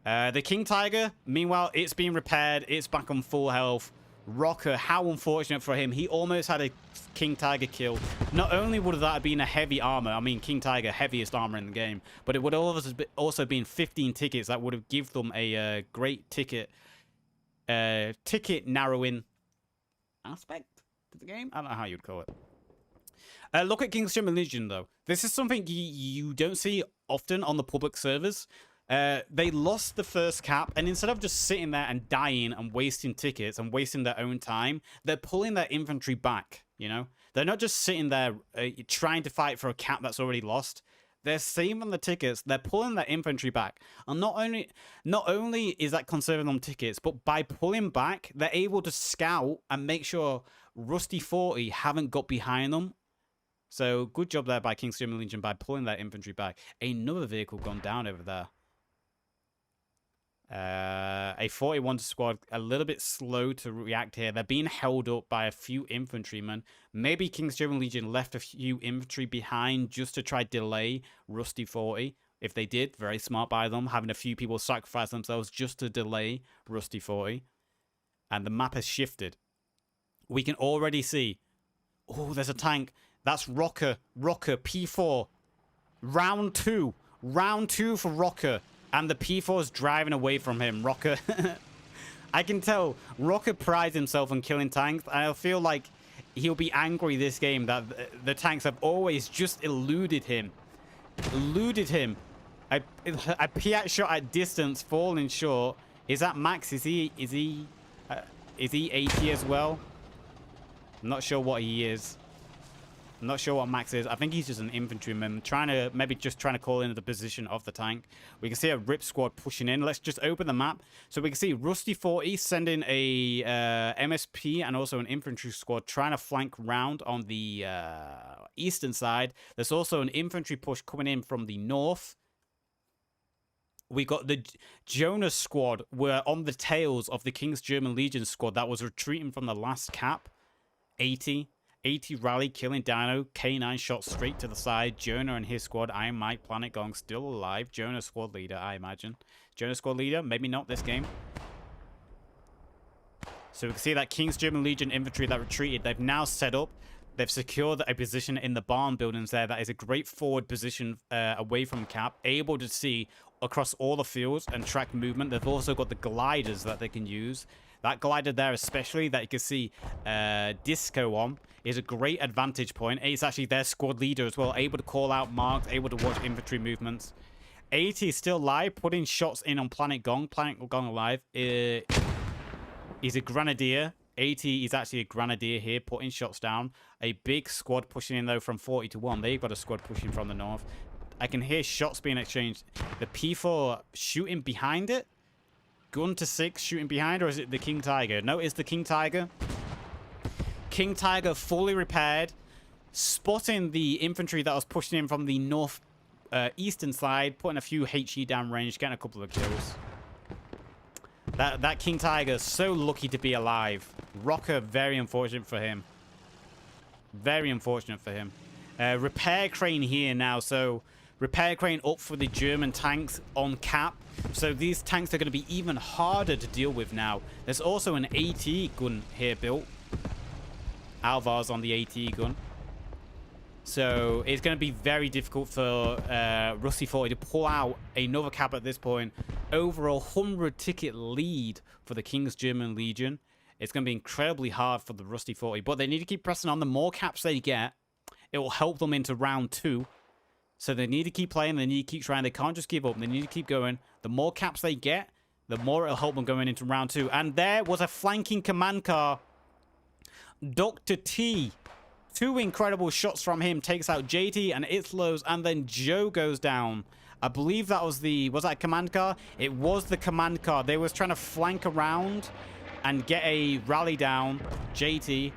The King Tiger, meanwhile, it's being repaired. It's back on full health. Rocker, how unfortunate for him. He almost had a King Tiger kill. Not only would that have been a heavy armor, I mean, King Tiger, heaviest armor in the game, but it would also been 15 tickets. That would have given them a great ticket narrowing aspect to the game. I don't know how you'd call it. Look at King's German Legion, though. This is something you don't see often on the public servers. They lost the first cap, and instead of just sitting there and dying and wasting tickets and wasting their own time, they're pulling their infantry back, you know? They're not just sitting there trying to fight for a cap that's already lost. They're saving the tickets. They're pulling their infantry back. And not only is that conserving them tickets, but by pulling back, they're able to scout and make sure Rusty 40 haven't got behind them. So good job there by King's German Legion by pulling their infantry back. Another vehicle gone down over there. A 41 squad, a little bit slow to react here. They're being held up by a few infantrymen. Maybe King's German Legion left a few infantry behind just to try delay Rusty 40. If they did, very smart by them, having a few people sacrifice themselves just to delay Rusty 40. And the map has shifted. We can already see. Oh, there's a tank. That's Rocker. Rocker, P4. Round 2. Round 2 for Rocker. And the P4 is driving away from him. Rocker. I can tell Rocker prides himself on killing tanks. And I feel like he'll be angry this game that the tanks have always just eluded him. A Piat shot at distance, falling short. Is that max? Is he 80 as well? I'm not sure what he is. I'm not sure what max is. I think he's just an infantryman trying to call into the position of the tank. We can see a rip squad pushing in. Let's just open the map so we can see Rusty 40 sending a MSP and also an infantry squad trying to flank round on the eastern side. There's also an infantry push coming in from the north. We got the Jonas squad were on the tails of the King's German Legion squad that was retreating from the last cap. 80 rally, killing Dino. K9 shot straight to the side. Jonah and his squad. Iron Mike, Planet Gong still alive. Jonah squad leader, I imagine. Jonah squad leader, maybe not this game. So we can see that King's German Legion infantry that retreated. They've now set up. They've secured a position in the barn buildings there. That is a great forward position away from cap. Able to see across all the fields and track movement. They've also got the gliders that they can use. That glider there especially that you can see Disco on is a great advantage point. It's actually their squad leader as well. Able to call out marks, able to watch infantry movements. 80 is still live, putting shots in on Planet Gong. Planet Gong alive. He's a grenadier. 80 is actually a grenadier here, putting shots down. A big squad pushing in though from 40 to 1. They've got a squad pushing from the north. I can hear shots being exchanged. The P4 shooting behind it. Gun to 6 shooting behind, or is it the King Tiger? No, it's the King Tiger. King Tiger fully repaired, spotting the infantry that was pushing in from the north eastern side, putting a few HE down range, getting a couple of kills. That King Tiger so lucky to be alive. Rocker, very unfortunate for him. Very unfortunate for him. Repair crane here now, so repair crane up for the German tanks on cap. So these tanks are going to be even harder to deal with now. There's also an AT gun here built. Alvar's on the AT gun. So it's going to be very difficult for Rusty 40 to pull out another cap at this point. Over a 100 ticket lead for the King's German Legion. It's going to be incredibly hard for the Rusty 40. But they need to keep pressing on. The more caps they get, it will help them into round 2. So they need to keep playing. They need to keep trying. They can't just give up. They need to keep going. The more caps they get, the more it'll help them going into round 2. And there was a flanking command car. Dr. T. 2 incredible shots from him. Takes out JT and Itzlos. And then Joe goes down. I believe that was the... Was that a command car? It was the command car. They was trying to flank around and get a rally down. JT.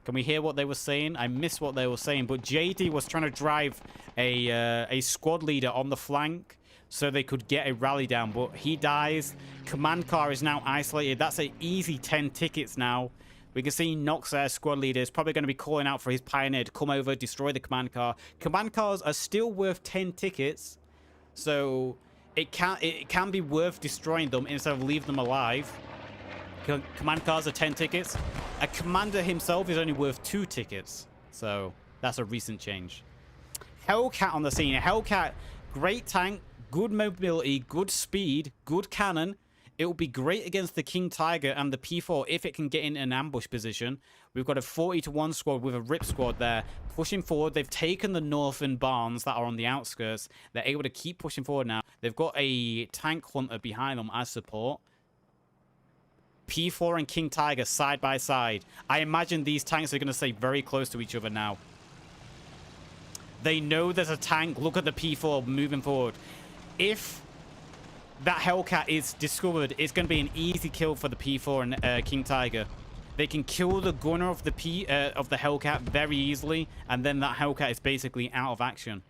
Can we hear what they were saying? I missed what they were saying. But JT was trying to drive a squad leader on the flank so they could get a rally down. But he dies. Command car is now isolated. That's an easy 10 tickets now. We can see Nox there, squad leader, is probably going to be calling out for his pioneer to come over, destroy the command car. Command cars are still worth 10 tickets. So it can be worth destroying them instead of leaving them alive. Command cars are 10 tickets. A commander himself is only worth 2 tickets. So that's a recent change. Hellcat on the scene. Hellcat, great tank, good mobility, good speed, good cannon. It will be great against the King Tiger and the P4 if it can get in an ambush position. We've got a 40 to 1 squad with a rip squad there. Pushing forward. They've taken the northern barns that are on the outskirts. They're able to keep pushing forward now. They've got a tank hunter behind them as support. P4 and King Tiger side by side. I imagine these tanks are going to stay very close to each other now. They know there's a tank. Look at the P4 moving forward. If that Hellcat is discovered, it's going to be an easy kill for the P4 and King Tiger. They can kill the gunner of the Hellcat very easily, and then that Hellcat is basically out of action.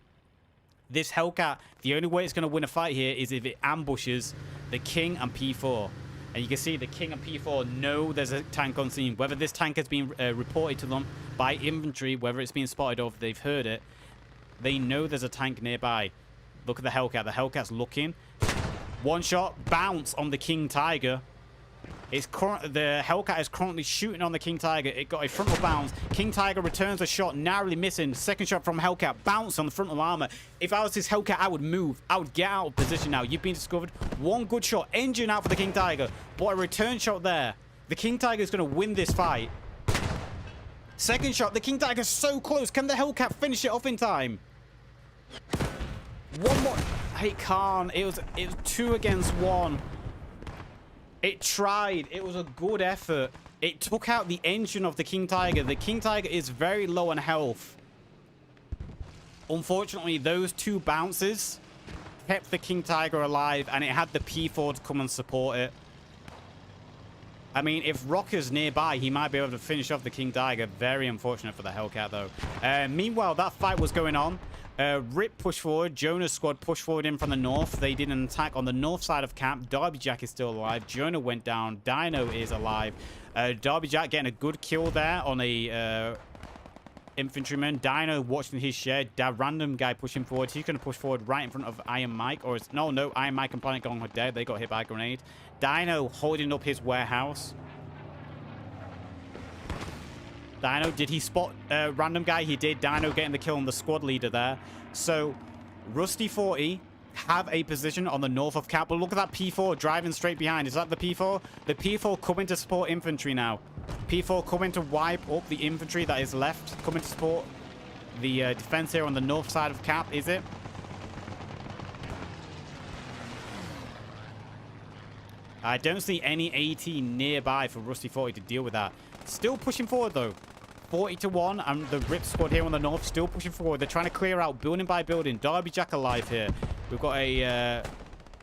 This Hellcat, the only way it's going to win a fight here is if it ambushes the King and P4. And you can see the King and P4 know there's a tank on scene. Whether this tank has been reported to them by infantry, whether it's been spotted or if they've heard it, they know there's a tank nearby. Look at the Hellcat. The Hellcat's looking. One shot, bounce on the King Tiger. The Hellcat is currently shooting on the King Tiger. It got a frontal bounce. King Tiger returns a shot, narrowly missing. Second shot from Hellcat, bounce on the frontal armor. If I was this Hellcat, I would move. I would get out of position now. You've been discovered. One good shot, engine out for the King Tiger. But a return shot there. The King Tiger is going to win this fight. Second shot. The King Tiger's so close. Can the Hellcat finish it off in time? One more. It can't. It was 2 against 1. It tried. It was a good effort. It took out the engine of the King Tiger. The King Tiger is very low on health. Unfortunately, those 2 bounces kept the King Tiger alive, and it had the P4 to come and support it. I mean, if Rocker's nearby, he might be able to finish off the King Tiger. Very unfortunate for the Hellcat, though. Meanwhile, that fight was going on. Rip pushed forward. Jonah's squad pushed forward in from the north. They did an attack on the north side of camp. Derby Jack is still alive. Jonah went down. Dino is alive. Derby Jack getting a good kill there on a infantryman. Dino watching his share. That random guy pushing forward. He's going to push forward right in front of Iron Mike. Or is, no, Iron Mike and Planet Gong are dead. They got hit by a grenade. Dino holding up his warehouse. Dino, did he spot random guy? He did. Dino getting the kill on the squad leader there. So, Rusty 40 have a position on the north of cap. But look at that P4 driving straight behind. Is that the P4? The P4 coming to support infantry now. P4 coming to wipe up the infantry that is left. Coming to support the defense here on the north side of cap, is it? I don't see any AT nearby for Rusty 40 to deal with that. Still pushing forward, though. 40-1, and the Rip squad here on the north still pushing forward. They're trying to clear out building by building. Derby Jack alive here. We've got a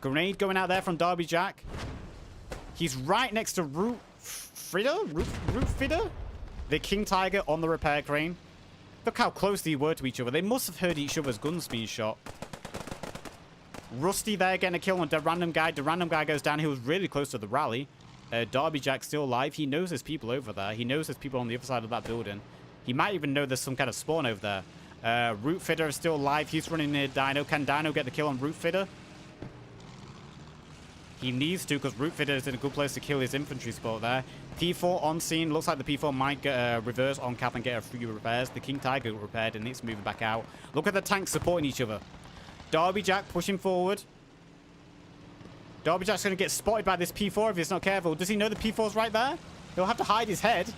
grenade going out there from Derby Jack. He's right next to Root Fidder? The King Tiger on the repair crane. Look how close they were to each other. They must have heard each other's guns being shot. Rusty there getting a kill on the random guy. The random guy goes down. He was really close to the rally. Derby Jack's still alive. He knows there's people over there. He knows there's people on the other side of that building. He might even know there's some kind of spawn over there. Root Fidder is still alive. He's running near Dino. Can Dino get the kill on Root Fidder? He needs to, because Root Fidder is in a good place to kill his infantry spot there. P4 on scene. Looks like the P4 might get reverse on cap and get a few repairs. The King Tiger got repaired and it's moving back out. Look at the tanks supporting each other. Derby Jack pushing forward. Derby Jack's going to get spotted by this P4 if he's not careful. Does he know the P4's right there? He'll have to hide his head.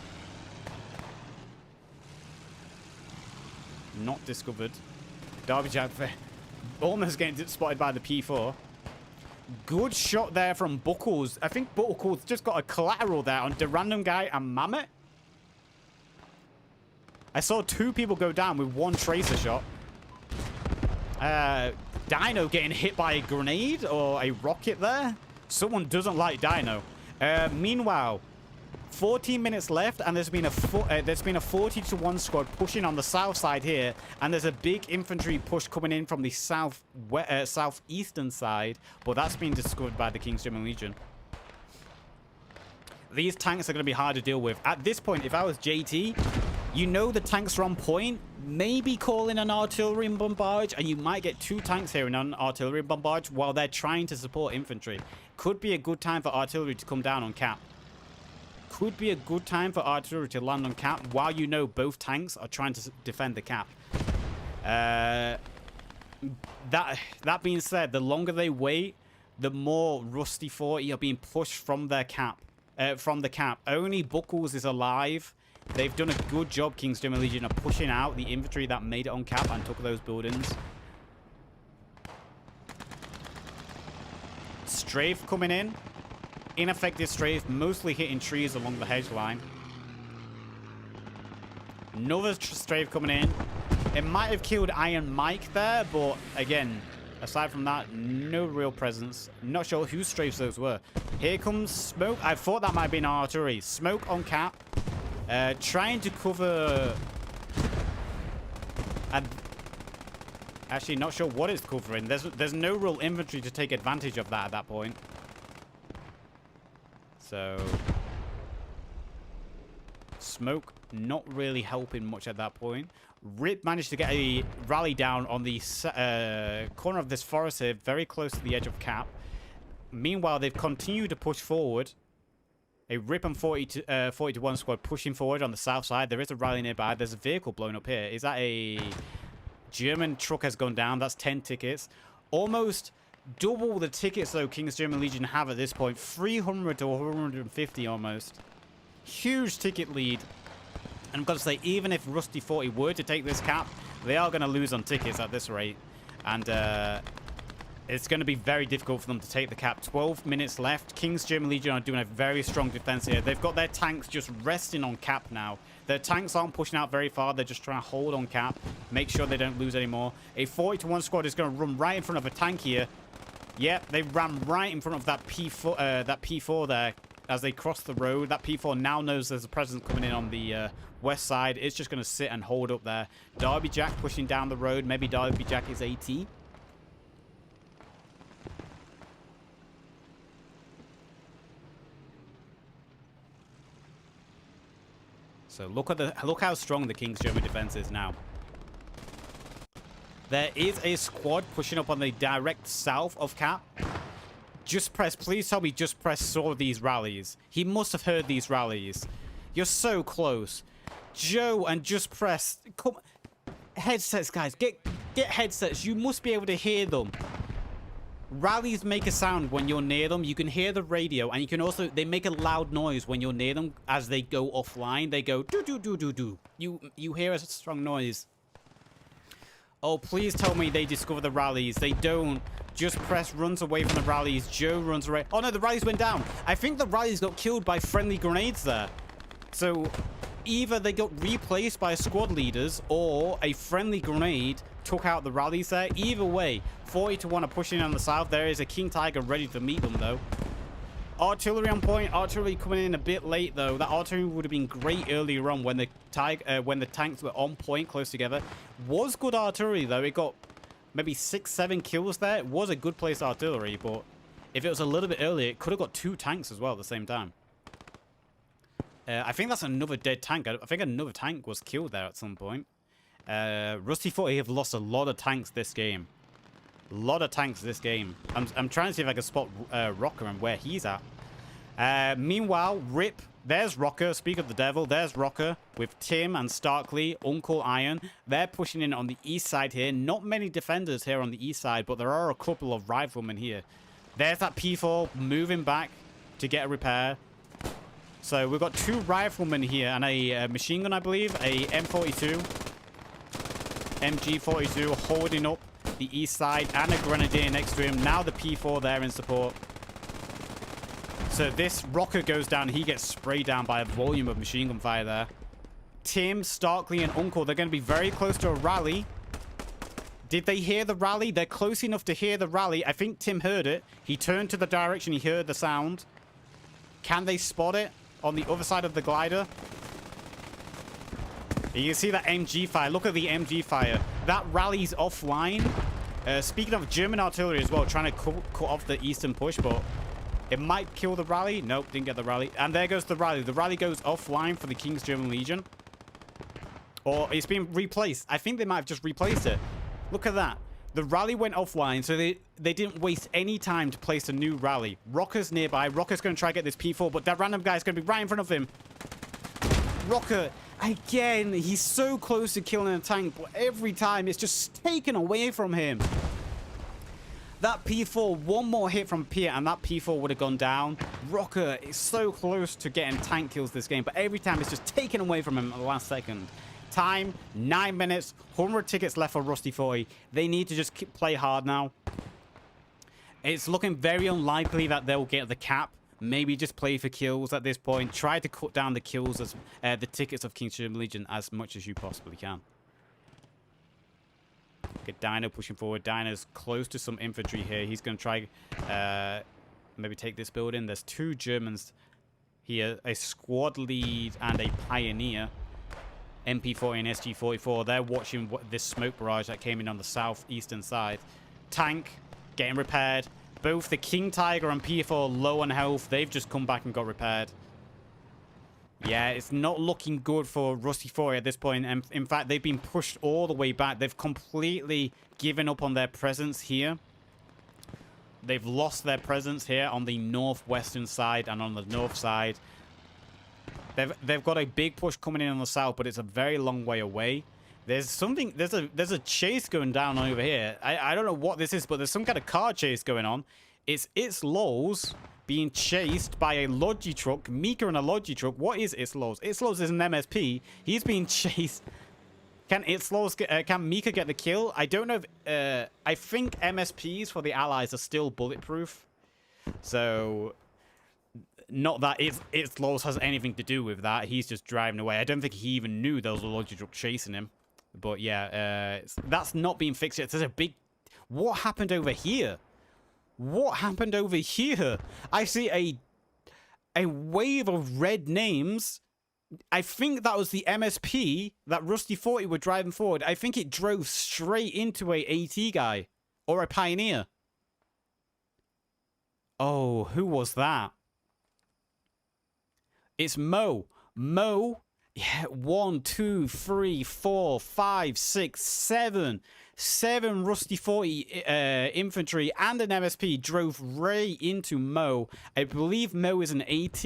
Not discovered. Derby Jack almost getting spotted by the P4. Good shot there from Buckles. I think Buckles just got a collateral there on the random guy and Mammoth. I saw 2 people go down with 1 tracer shot. Dino getting hit by a grenade or a rocket there. Someone doesn't like Dino. Meanwhile, 14 minutes left, and there's been a 40-1 squad pushing on the south side here, and there's a big infantry push coming in from the southeastern side, but that's been discovered by the King's German Legion. These tanks are going to be hard to deal with. At this point, if I was JT, you know the tanks are on point. Maybe call in an artillery bombardment, and you might get 2 tanks here in an artillery bombardment while they're trying to support infantry. Could be a good time for artillery to come down on cap. Could be a good time for artillery to land on cap while you know both tanks are trying to defend the cap. That being said, the longer they wait, the more Rusty 40 are being pushed from their cap. From the cap. Only Buckles is alive. They've done a good job, King's German Legion, of pushing out the infantry that made it on cap and took those buildings. Strafe coming in. Ineffective strafe, mostly hitting trees along the hedge line. Another strafe coming in. It might have killed Iron Mike there, but again, aside from that, no real presence. Not sure whose strafes those were. Here comes Smoke. I thought that might have been artillery. Smoke on cap. Trying to cover... Actually, not sure what it's covering. There's no real infantry to take advantage of that at that point. So... Smoke not really helping much at that point. Rip managed to get a rally down on the corner of this forest here, very close to the edge of cap. Meanwhile, they've continued to push forward. A Rip and 40-1 squad pushing forward on the south side. There is a rally nearby. There's a vehicle blown up here. Is that a German truck has gone down? That's 10 tickets. Almost double the tickets, though, King's German Legion have at this point. 300 to 150 almost. Huge ticket lead. And I've got to say, even if Rusty 40 were to take this cap, they are going to lose on tickets at this rate. And it's going to be very difficult for them to take the cap. 12 minutes left. King's German Legion are doing a very strong defense here. They've got their tanks just resting on cap now. Their tanks aren't pushing out very far. They're just trying to hold on cap. Make sure they don't lose anymore. A 40-1 squad is going to run right in front of a tank here. Yep, they ran right in front of that P4 there as they cross the road. That P4 now knows there's a presence coming in on the west side. It's just going to sit and hold up there. Derby Jack pushing down the road. Maybe Derby Jack is AT. So look how strong the King's German defense is now. There is a squad pushing up on the direct south of cap. Just Press, please tell me Just Press saw these rallies. He must have heard these rallies. You're so close. Joe and Just Press, come. Headsets, guys. Get headsets. You must be able to hear them. Rallies make a sound when you're near them. You can hear the radio, and you can also, they make a loud noise when you're near them as they go offline. They go do do do do do. You hear a strong noise. Oh, please tell me they discover the rallies. They don't. Just Press runs away from the rallies. Joe runs away. Oh no, the rallies went down. I think the rallies got killed by friendly grenades there. So either they got replaced by squad leaders or a friendly grenade took out the rallies there. Either way, 40-1 are pushing on the south. There is a King Tiger ready to meet them though. Artillery on point. Artillery coming in a bit late though. That artillery would have been great earlier on when the tanks were on point close together. Was good artillery though. It got maybe 6-7 kills there. It was a good placed artillery, but if it was a little bit earlier, it could have got 2 tanks as well at the same time. I think that's another dead tank. I think another tank was killed there at some point. Rusty 40 have lost a lot of tanks this game. A lot of tanks this game. I'm trying to see if I can spot Rocker and where he's at. Meanwhile, Rip, there's Rocker. Speak of the devil, there's Rocker with Tim and Starkley, Uncle Iron. They're pushing in on the east side here. Not many defenders here on the east side, but there are a couple of riflemen here. There's that P4 moving back to get a repair. So we've got 2 riflemen here and a machine gun, I believe, a M42, MG42 holding up the east side and a grenadier next to him. Now the P4 there in support. So this Rocker goes down. He gets sprayed down by a volume of machine gun fire there. Tim, Starkley, and Uncle, they're going to be very close to a rally. Did they hear the rally? They're close enough to hear the rally. I think Tim heard it. He turned to the direction. He heard the sound. Can they spot it on the other side of the glider? You can see that MG fire. Look at the MG fire. That rally's offline. Speaking of German artillery as well, trying to cut off the eastern push, but it might kill the rally. Nope, didn't get the rally. And there goes the rally. The rally goes offline for the King's German Legion. Or it's been replaced. I think they might have just replaced it. Look at that. The rally went offline, so they didn't waste any time to place a new rally. Rocker's nearby. Rocker's going to try to get this P4, but that random guy's going to be right in front of him. Rocker, again, he's so close to killing a tank, but every time it's just taken away from him. That P4, one more hit from Pierre, and that P4 would have gone down. Rocker is so close to getting tank kills this game, but every time it's just taken away from him at the last second. Time, 9 minutes, 100 tickets left for Rusty 40. They need to just play hard now. It's looking very unlikely that they'll get the cap. Maybe just play for kills at this point. Try to cut down the kills, as the tickets of King's German Legion as much as you possibly can. Get Dino pushing forward. Dino's close to some infantry here. He's going to try maybe take this building. There's 2 Germans here. A squad lead and a pioneer. MP40 and SG44. They're watching this smoke barrage that came in on the southeastern side. Tank getting repaired. Both the King Tiger and P4 low on health. They've just come back and got repaired. Yeah, it's not looking good for Rusty 40 at this point. And in fact, they've been pushed all the way back. They've completely given up on their presence here. They've lost their presence here on the northwestern side and on the north side. They've got a big push coming in on the south, but it's a very long way away. There's something. There's a chase going down over here. I don't know what this is, but there's some kind of car chase going on. It's Lowe's being chased by a Logi truck. Mika in a Logi truck. What is It's Lowe's? It's Lowe's is an MSP. He's being chased. Can It's Lowe's can Mika get the kill? I don't know if I think MSPs for the allies are still bulletproof. So not that It's Lowe's has anything to do with that. He's just driving away. I don't think he even knew there was a Logi truck chasing him. But yeah, that's not being fixed yet. There's a big... What happened over here? What happened over here? I see a wave of red names. I think that was the MSP that Rusty 40 were driving forward. I think it drove straight into a AT guy. Or a Pioneer. Oh, who was that? It's Mo. Mo... Yeah, 1, 2, 3, 4, 5, 6, 7. 7 Rusty 40 infantry and an MSP drove right into Mo. I believe Mo is an AT.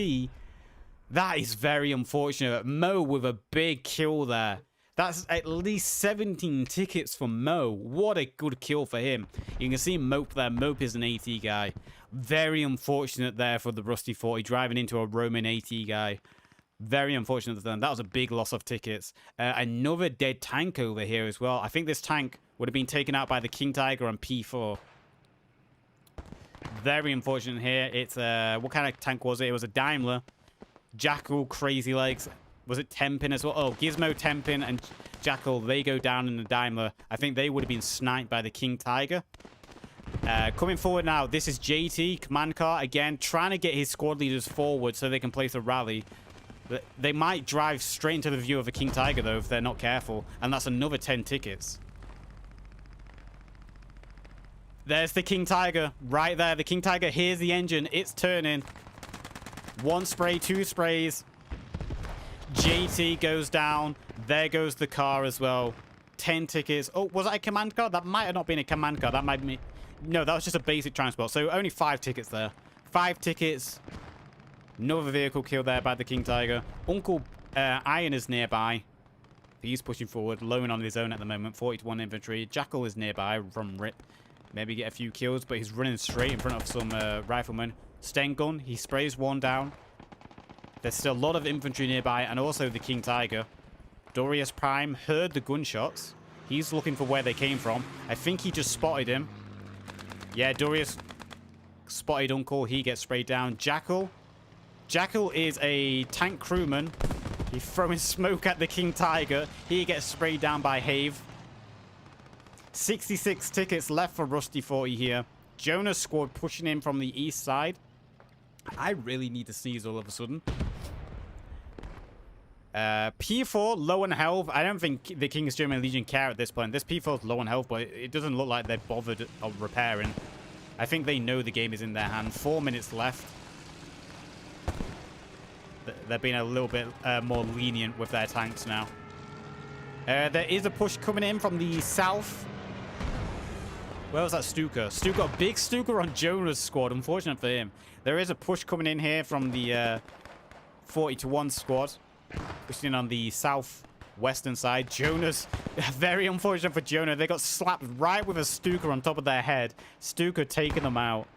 That is very unfortunate. Mo with a big kill there. That's at least 17 tickets for Mo. What a good kill for him. You can see Mope there. Mope is an AT guy. Very unfortunate there for the Rusty 40 driving into a Roman AT guy. Very unfortunate for them. That was a big loss of tickets. Another dead tank over here as well. I think this tank would have been taken out by the King Tiger on P4. Very unfortunate here. It's what kind of tank was it? It was a Daimler. Jackal, Crazy Legs. Was it Tempin as well? Oh, Gizmo, Tempin, and Jackal, they go down in the Daimler. I think they would have been sniped by the King Tiger. Coming forward now, this is JT, command car, again, trying to get his squad leaders forward so they can place a rally. They might drive straight into the view of the King Tiger, though, if they're not careful. And that's another 10 tickets. There's the King Tiger right there. The King Tiger hears the engine. It's turning. 1 spray, 2 sprays. JT goes down. There goes the car as well. 10 tickets. Oh, was that a command car? That might have not been a command car. That might be... No, that was just a basic transport. So only 5 tickets there. 5 tickets. Another vehicle killed there by the King Tiger. Uncle Iron is nearby. He's pushing forward, lone on his own at the moment. 41 infantry. Jackal is nearby from Rip. Maybe get a few kills, but he's running straight in front of some riflemen. Stengun, he sprays 1 down. There's still a lot of infantry nearby, and also the King Tiger. Dorius Prime heard the gunshots. He's looking for where they came from. I think he just spotted him. Yeah, Dorius spotted Uncle. He gets sprayed down. Jackal. Jackal is a tank crewman. He's throwing smoke at the King Tiger. He gets sprayed down by Have. 66 tickets left for Rusty 40 here. Jonah's squad pushing in from the east side. I really need to sneeze all of a sudden. P4, low on health. I don't think the King's German Legion care at this point. This P4 is low on health, but it doesn't look like they're bothered of repairing. I think they know the game is in their hand. 4 minutes left. They're being a little bit more lenient with their tanks now. There is a push coming in from the south. Where was that Stuka? Stuka, a big Stuka on Jonah's squad. Unfortunate for him. There is a push coming in here from the 40-1 squad. Pushing in on the southwestern side. Jonah's very unfortunate for Jonah. They got slapped right with a Stuka on top of their head. Stuka taking them out.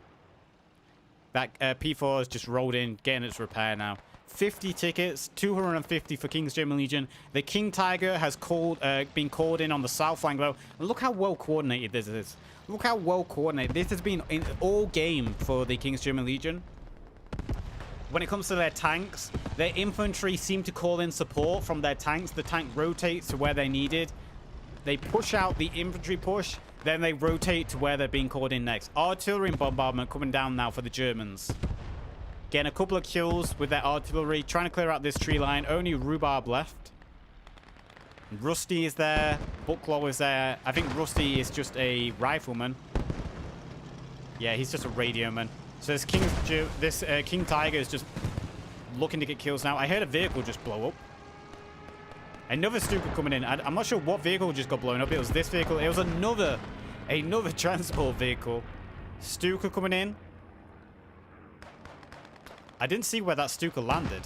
That P4 has just rolled in, getting its repair now. 50 tickets, 250 for King's German Legion. The King Tiger has been called in on the south flank though. And look how well coordinated this is. Look how well coordinated. This has been in all game for the King's German Legion. When it comes to their tanks, their infantry seem to call in support from their tanks. The tank rotates to where they're needed. They push out the infantry push. Then they rotate to where they're being called in next. Artillery and bombardment coming down now for the Germans. Getting a couple of kills with their artillery. Trying to clear out this tree line. Only Rhubarb left. Rusty is there. Bucklow is there. I think Rusty is just a rifleman. Yeah, he's just a radio man. So this King Tiger is just looking to get kills now. I heard a vehicle just blow up. Another Stuka coming in. I'm not sure what vehicle just got blown up. It was this vehicle. It was another transport vehicle. Stuka coming in. I didn't see where that Stuka landed.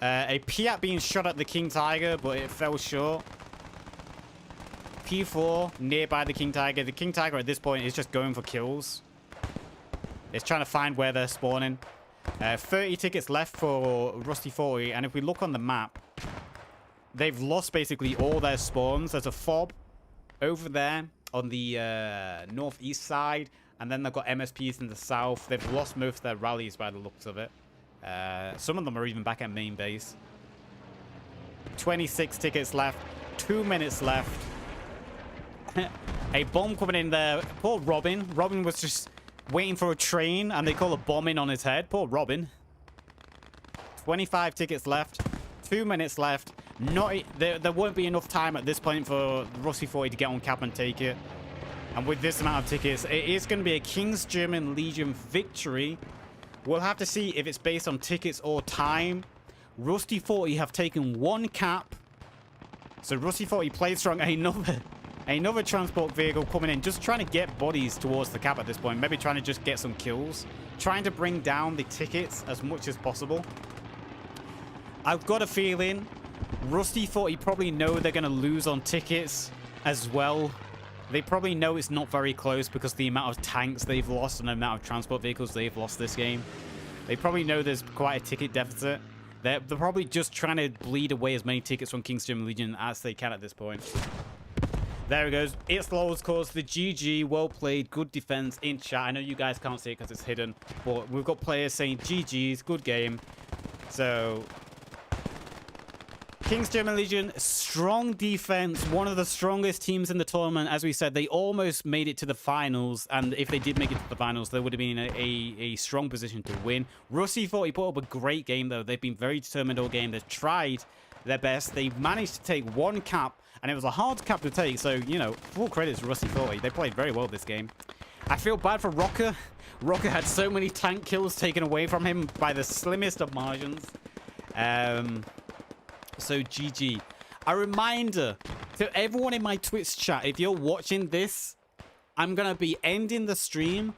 A Piat being shot at the King Tiger, but it fell short. P4 nearby the King Tiger. The King Tiger at this point is just going for kills. It's trying to find where they're spawning. 30 tickets left for Rusty 40. And if we look on the map, they've lost basically all their spawns. There's a fob over there on the northeast side. And then they've got MSPs in the south. They've lost most of their rallies by the looks of it. Some of them are even back at main base. 26 tickets left. 2 minutes left. A bomb coming in there. Poor Robin. Robin was just waiting for a train, and they call a bomb in on his head. Poor Robin. 25 tickets left. 2 minutes left. There won't be enough time at this point for Rusty 40 to get on cap and take it. And with this amount of tickets, it is going to be a King's German Legion victory. We'll have to see if it's based on tickets or time. Rusty 40 have taken 1 cap. So Rusty 40 plays strong. Another transport vehicle coming in, just trying to get bodies towards the cap at this point. Maybe trying to just get some kills. Trying to bring down the tickets as much as possible. I've got a feeling Rusty 40 probably know they're going to lose on tickets as well. They probably know it's not very close because the amount of tanks they've lost and the amount of transport vehicles they've lost this game. They probably know there's quite a ticket deficit. They're probably just trying to bleed away as many tickets from King's German Legion as they can at this point. There it goes. It's Lowell's cause. The GG. Well played. Good defense in chat. I know you guys can't see it because it's hidden. But we've got players saying GG's. Good game. So King's German Legion, strong defense, one of the strongest teams in the tournament. As we said, they almost made it to the finals, and if they did make it to the finals, they would have been in a strong position to win. Rusty 40 put up a great game, though. They've been very determined all game. They've tried their best. They managed to take 1 cap, and it was a hard cap to take, so, you know, full credit to Rusty 40. They played very well this game. I feel bad for Rocker. Rocker had so many tank kills taken away from him by the slimmest of margins. So GG. A reminder to everyone in my Twitch chat, if you're watching this, I'm going to be ending the stream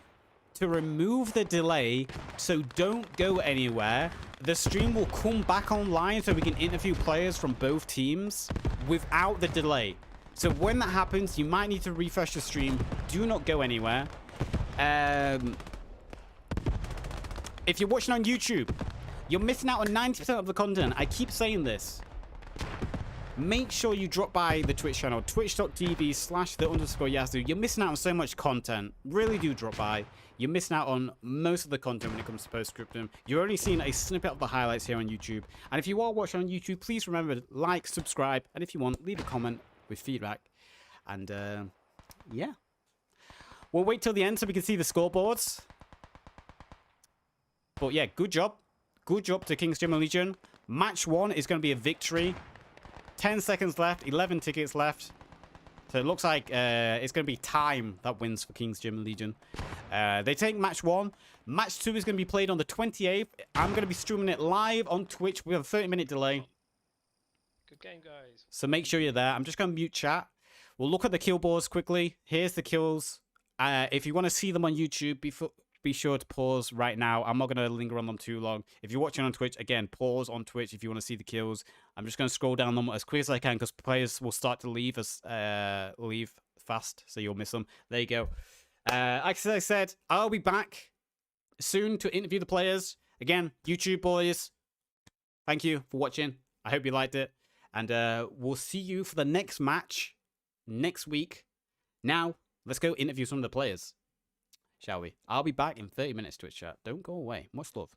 to remove the delay, so don't go anywhere. The stream will come back online so we can interview players from both teams without the delay. So when that happens, you might need to refresh the stream. Do not go anywhere. If you're watching on YouTube, you're missing out on 90% of the content. I keep saying this. Make sure you drop by the Twitch channel, twitch.tv/the_Yazoo. You're missing out on so much content. Really do drop by. You're missing out on most of the content when it comes to post-scriptum. You're only seeing a snippet of the highlights here on YouTube. And if you are watching on YouTube, please remember to like, subscribe, and if you want, leave a comment with feedback. And, yeah. We'll wait till the end so we can see the scoreboards. But, yeah, good job. Good job to King's German Legion. Match 1 is going to be a victory. 10 seconds left, 11 tickets left. So it looks like it's going to be time that wins for King's German Legion. They take match 1. Match 2 is going to be played on the 28th. I'm going to be streaming it live on Twitch with a 30-minute delay. Good game, guys. So make sure you're there. I'm just going to mute chat. We'll look at the kill boards quickly. Here's the kills. If you want to see them on YouTube, be sure to pause right now. I'm not going to linger on them too long. If you're watching on Twitch, again, pause on Twitch if you want to see the kills. I'm just going to scroll down them as quick as I can because players will start to leave fast, so you'll miss them. There you go. Like I said, I'll be back soon to interview the players. Again, YouTube boys, thank you for watching. I hope you liked it. And we'll see you for the next match next week. Now, let's go interview some of the players. Shall we? I'll be back in 30 minutes, Twitch chat. Don't go away. Much love.